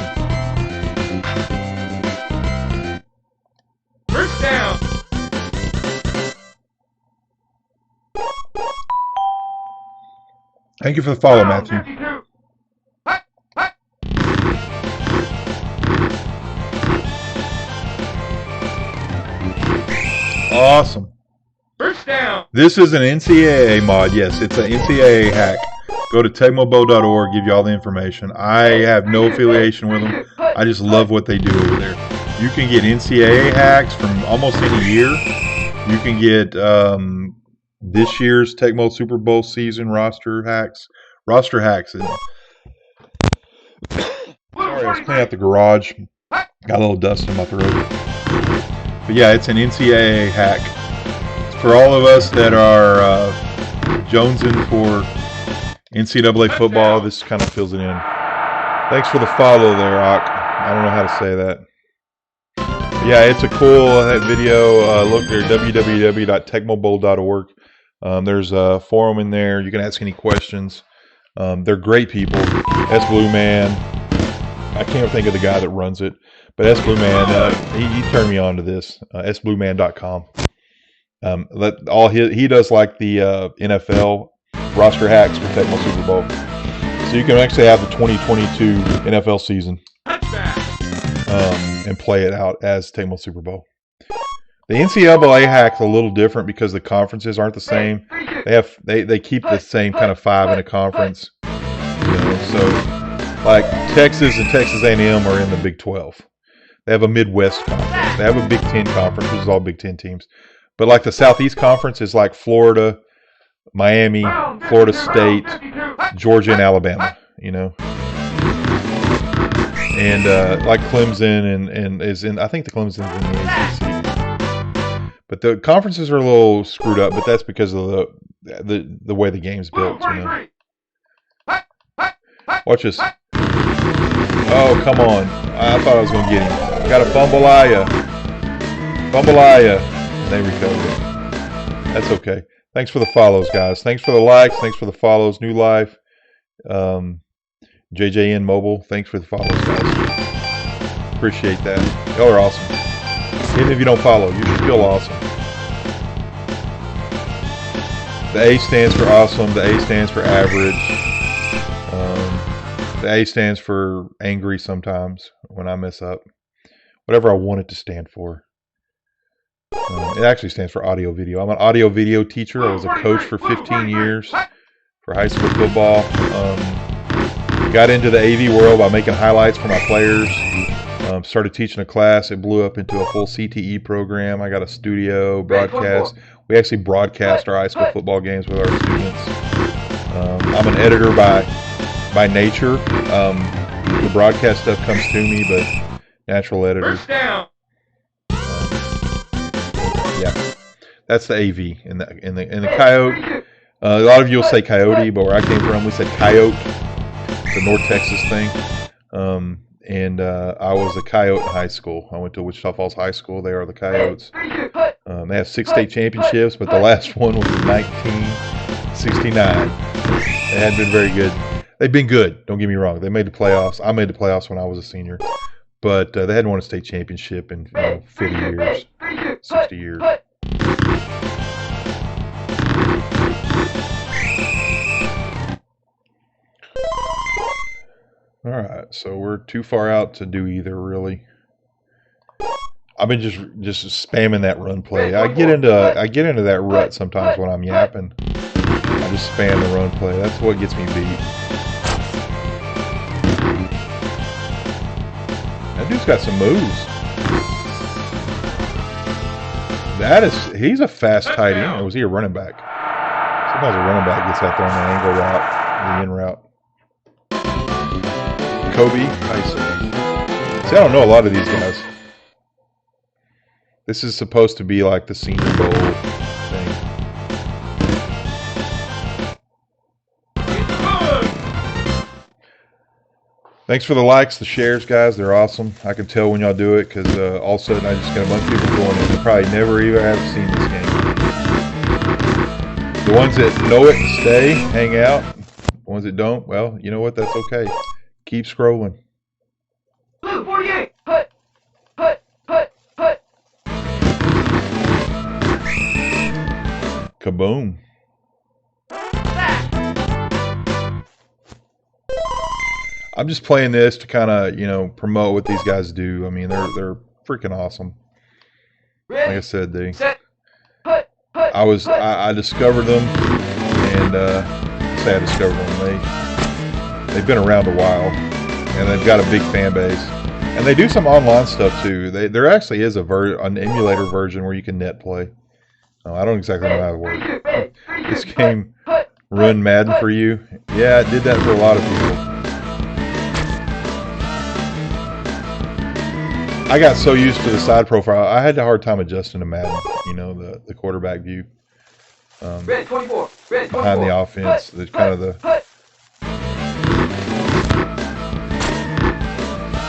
Thank you for the follow, Down Matthew. 52. Hut, hut. Awesome. First down. This is an NCAA mod. Yes, it's an NCAA hack. Go to tecmobow.org, give you all the information. I have no affiliation with them. I just love what they do over there. You can get NCAA hacks from almost any year. You can get this year's Tecmo Super Bowl season roster hacks. Sorry, I was cleaning out the garage. Got a little dust in my throat. But yeah, it's an NCAA hack. It's for all of us that are jonesing for NCAA football. This kind of fills it in. Thanks for the follow there, Ock. I don't know how to say that. But yeah, it's a cool video. Look there, www.tecmobowl.org. There's a forum in there. You can ask any questions. They're great people. S Blue Man. I can't think of the guy that runs it, but S Blue Man, he turned me on to this. sblueman.com. He does like the NFL roster hacks for Tecmo Super Bowl, so you can actually have the 2022 NFL season and play it out as Tecmo Super Bowl. The NCAA hack's a little different because the conferences aren't the same. They keep the same kind of 5 in a conference. So like Texas and Texas A&M are in the Big 12. They have a Midwest conference. They have a Big 10 conference, which is all Big 10 teams. But like the Southeast Conference is like Florida, Miami, Florida State, Georgia, and Alabama. And like Clemson and is in. I think the Clemson's in the ACC. But the conferences are a little screwed up. But that's because of the way the game's built. Watch this. Oh, come on. I thought I was going to get him. Got a fumble-aya. They recovered it. That's okay. Thanks for the follows, guys. Thanks for the likes. Thanks for the follows. New Life. JJN Mobile. Thanks for the follows, guys. Appreciate that. Y'all are awesome. Even if you don't follow, you're still awesome. The A stands for awesome. The A stands for average. The A stands for angry sometimes when I mess up. Whatever I want it to stand for. It actually stands for audio video. I'm an audio video teacher. I was a coach for 15 years for high school football. Got into the AV world by making highlights for my players. Started teaching a class. It blew up into a full CTE program. I got a studio, broadcast. We actually broadcast our high school football games with our students. I'm an editor by nature. The broadcast stuff comes to me, but natural editor. First down. Yeah, that's the AV and the coyote. A lot of you will say coyote, but where I came from, we said coyote. The North Texas thing. And I was a coyote in high school. I went to Wichita Falls High School. They are the Coyotes. They have 6 state championships, but the last one was in 1969. They hadn't been very good. They've been good. Don't get me wrong. They made the playoffs. I made the playoffs when I was a senior. But they hadn't won a state championship in 50 years, 60 years. All right, so we're too far out to do either, really. I've been just spamming that run play. I get into that rut sometimes when I'm yapping. I just spam the run play. That's what gets me beat. That dude's got some moves. He's a fast tight end. Or was he a running back? Sometimes a running back gets out there on the angle route, the in route. Kobe Tyson. See, I don't know a lot of these guys. This is supposed to be like the Senior Bowl thing. Thanks for the likes, the shares, guys. They're awesome. I can tell when y'all do it because all of a sudden I just got a bunch of people going in who probably never even have seen this game. The ones that know it and stay, hang out. The ones that don't, well, you know what? That's okay. Keep scrolling. Blue 48. Hut. Hut. Hut. Hut. Kaboom. I'm just playing this to kind of promote what these guys do. I mean, they're freaking awesome. Like I said, Set. Put. Put. I discovered them, and say I discovered them. They've been around a while, and they've got a big fan base. And they do some online stuff too. There actually is an emulator version where you can net play. I don't exactly know how it works. This game ruined Madden for you. Yeah, it did that for a lot of people. I got so used to the side profile, I had a hard time adjusting to Madden. The quarterback view Red 24. Red 24. behind the offense. The kind of the.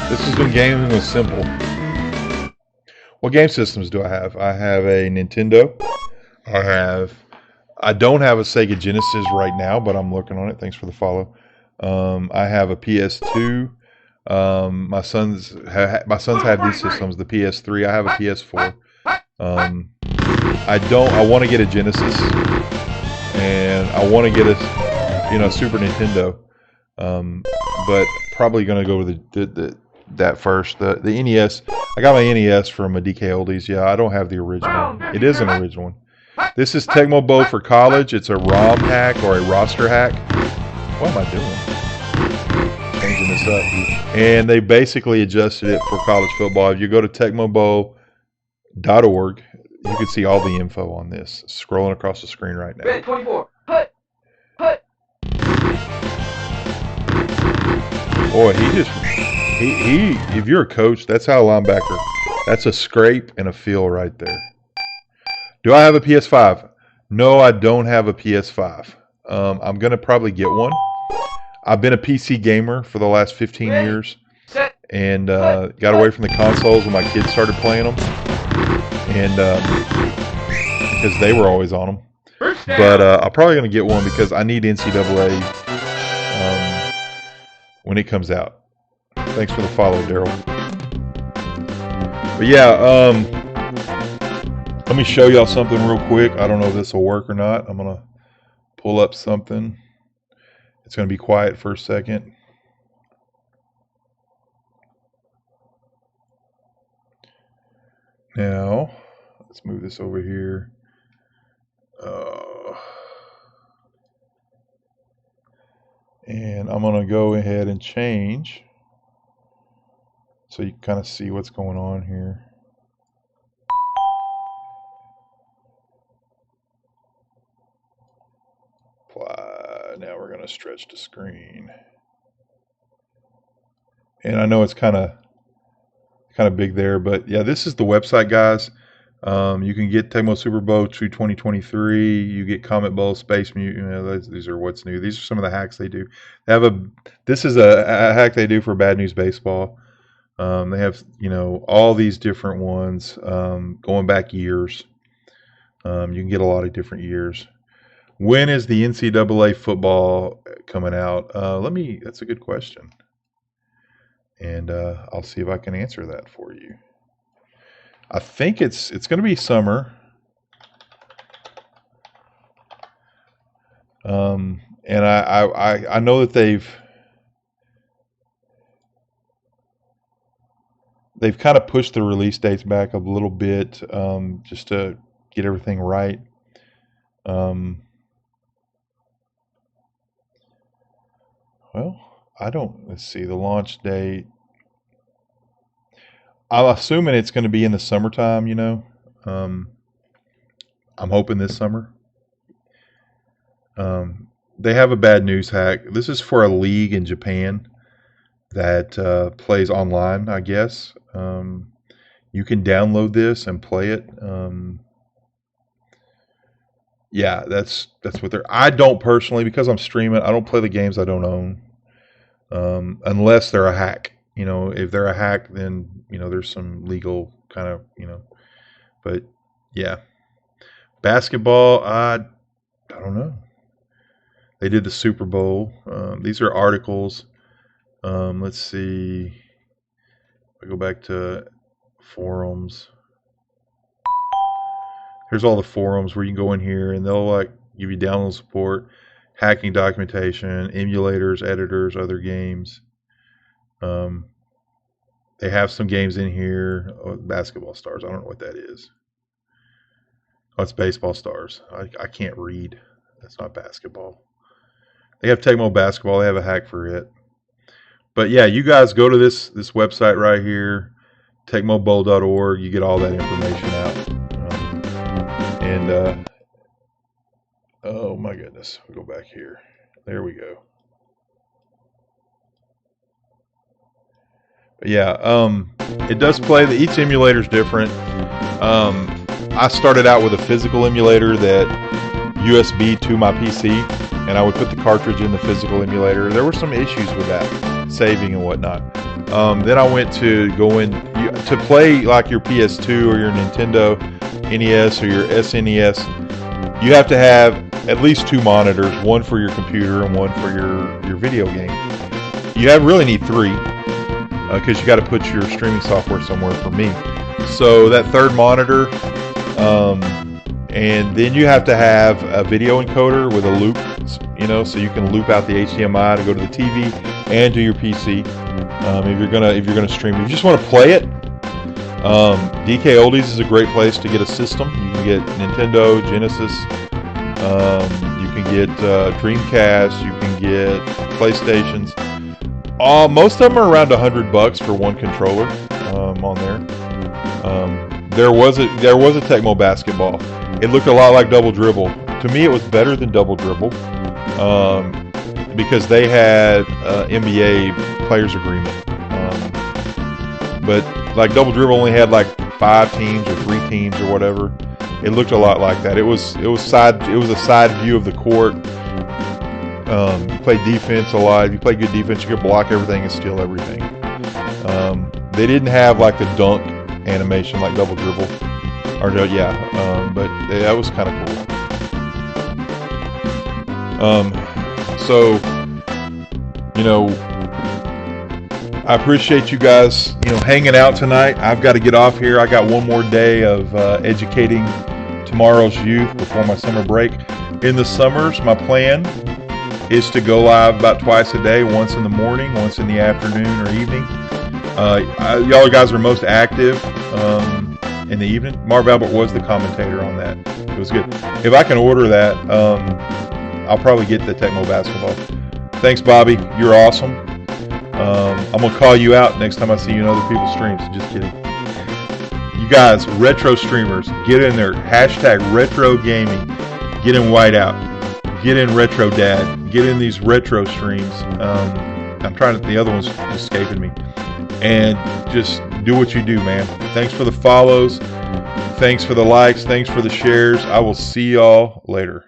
This has been gaming was simple. What game systems do I have? I have a Nintendo. I don't have a Sega Genesis right now, but I'm working on it. Thanks for the follow. I have a PS2. My sons have these systems. The PS3. I have a PS4. I want to get a Genesis, and I want to get a Super Nintendo. But probably gonna go with that first. The NES. I got my NES from a DK Oldies. Yeah, I don't have the original. It is an original one. This is Tecmo Bowl for college. It's a ROM hack or a roster hack. What am I doing? Changing this up. And they basically adjusted it for college football. If you go to tecmobowl.org, you can see all the info on this. Scrolling across the screen right now. Red 24. Put. Boy, he if you're a coach, that's how a linebacker. That's a scrape and a feel right there. Do I have a PS5? No, I don't have a PS5. I'm going to probably get one. I've been a PC gamer for the last 15 years and got away from the consoles when my kids started playing them. And because they were always on them. But I'm probably going to get one because I need NCAA when it comes out. Thanks for the follow, Daryl. But yeah, let me show y'all something real quick. I don't know if this will work or not. I'm going to pull up something. It's going to be quiet for a second. Now, let's move this over here. And I'm going to go ahead and change so you can kind of see what's going on here. Now we're going to stretch the screen. And I know it's kind of big there, but yeah, this is the website, guys. You can get Tecmo Super Bowl 2023. You get Comet Bowl, Space Mute. These are what's new. These are some of the hacks they do. This is a hack they do for Bad News Baseball. They have all these different ones going back years. You can get a lot of different years. When is the NCAA football coming out? That's a good question. And I'll see if I can answer that for you. I think it's going to be summer. And I know that they've kind of pushed the release dates back a little bit just to get everything right. Well, let's see, the launch date. I'm assuming it's going to be in the summertime, I'm hoping this summer. They have a bad news hack. This is for a league in Japan that plays online, I guess. You can download this and play it. Yeah, that's what they're. I don't personally, because I'm streaming, I don't play the games I don't own. Unless they're a hack. If they're a hack, then, there's some legal kind of, but yeah. Basketball, I don't know. They did the Super Bowl. These are articles. Let's see. I go back to forums. Here's all the forums where you can go in here and they'll give you download support, hacking documentation, emulators, editors, other games. Um, they have some games in here. Oh, basketball stars. I don't know what that is. Oh, it's baseball stars. I can't read. That's not basketball. They have Tecmo basketball. They have a hack for it. But yeah, you guys go to this website right here, tecmobowl.org. You get all that information out. And oh my goodness, we'll go back here. There we go. But yeah, it does play. Each emulator is different. I started out with a physical emulator that USB to my PC, and I would put the cartridge in the physical emulator. There were some issues with that, saving and whatnot. Then I went to go in to play like your PS2 or your Nintendo NES or your SNES. You have to have at least 2 monitors, one for your computer and one for your video game. You really need 3 because you got to put your streaming software somewhere for me. So that third monitor, and then you have to have a video encoder with a loop, so you can loop out the HDMI to go to the TV and to your PC. If you're gonna stream, if you just want to play it, DK Oldies is a great place to get a system. You can get Nintendo, Genesis, you can get Dreamcast, you can get PlayStations. Most of them are around $100 for one controller on there. There was a Tecmo basketball. It looked a lot like Double Dribble. To me, it was better than Double Dribble because they had NBA players agreement. But like Double Dribble only had like 5 teams or 3 teams or whatever. It looked a lot like that. It was a side view of the court. You play defense a lot. If you play good defense, you can block everything and steal everything. They didn't have like the dunk animation like Double Dribble. But that was kind of cool. So, I appreciate you guys, hanging out tonight. I've got to get off here. I got one more day of educating tomorrow's youth before my summer break. In the summers, my plan is to go live about twice a day, once in the morning, once in the afternoon or evening. Y'all guys are most active in the evening. Marv Albert was the commentator on that. It was good. If I can order that, I'll probably get the Tecmo basketball. Thanks, Bobby. You're awesome. I'm going to call you out next time I see you in other people's streams. Just kidding. You guys, retro streamers, get in there. # retro gaming. Get in Whiteout. Get in Retro Dad. Get in these retro streams. The other one's escaping me. And just do what you do, man. Thanks for the follows. Thanks for the likes. Thanks for the shares. I will see y'all later.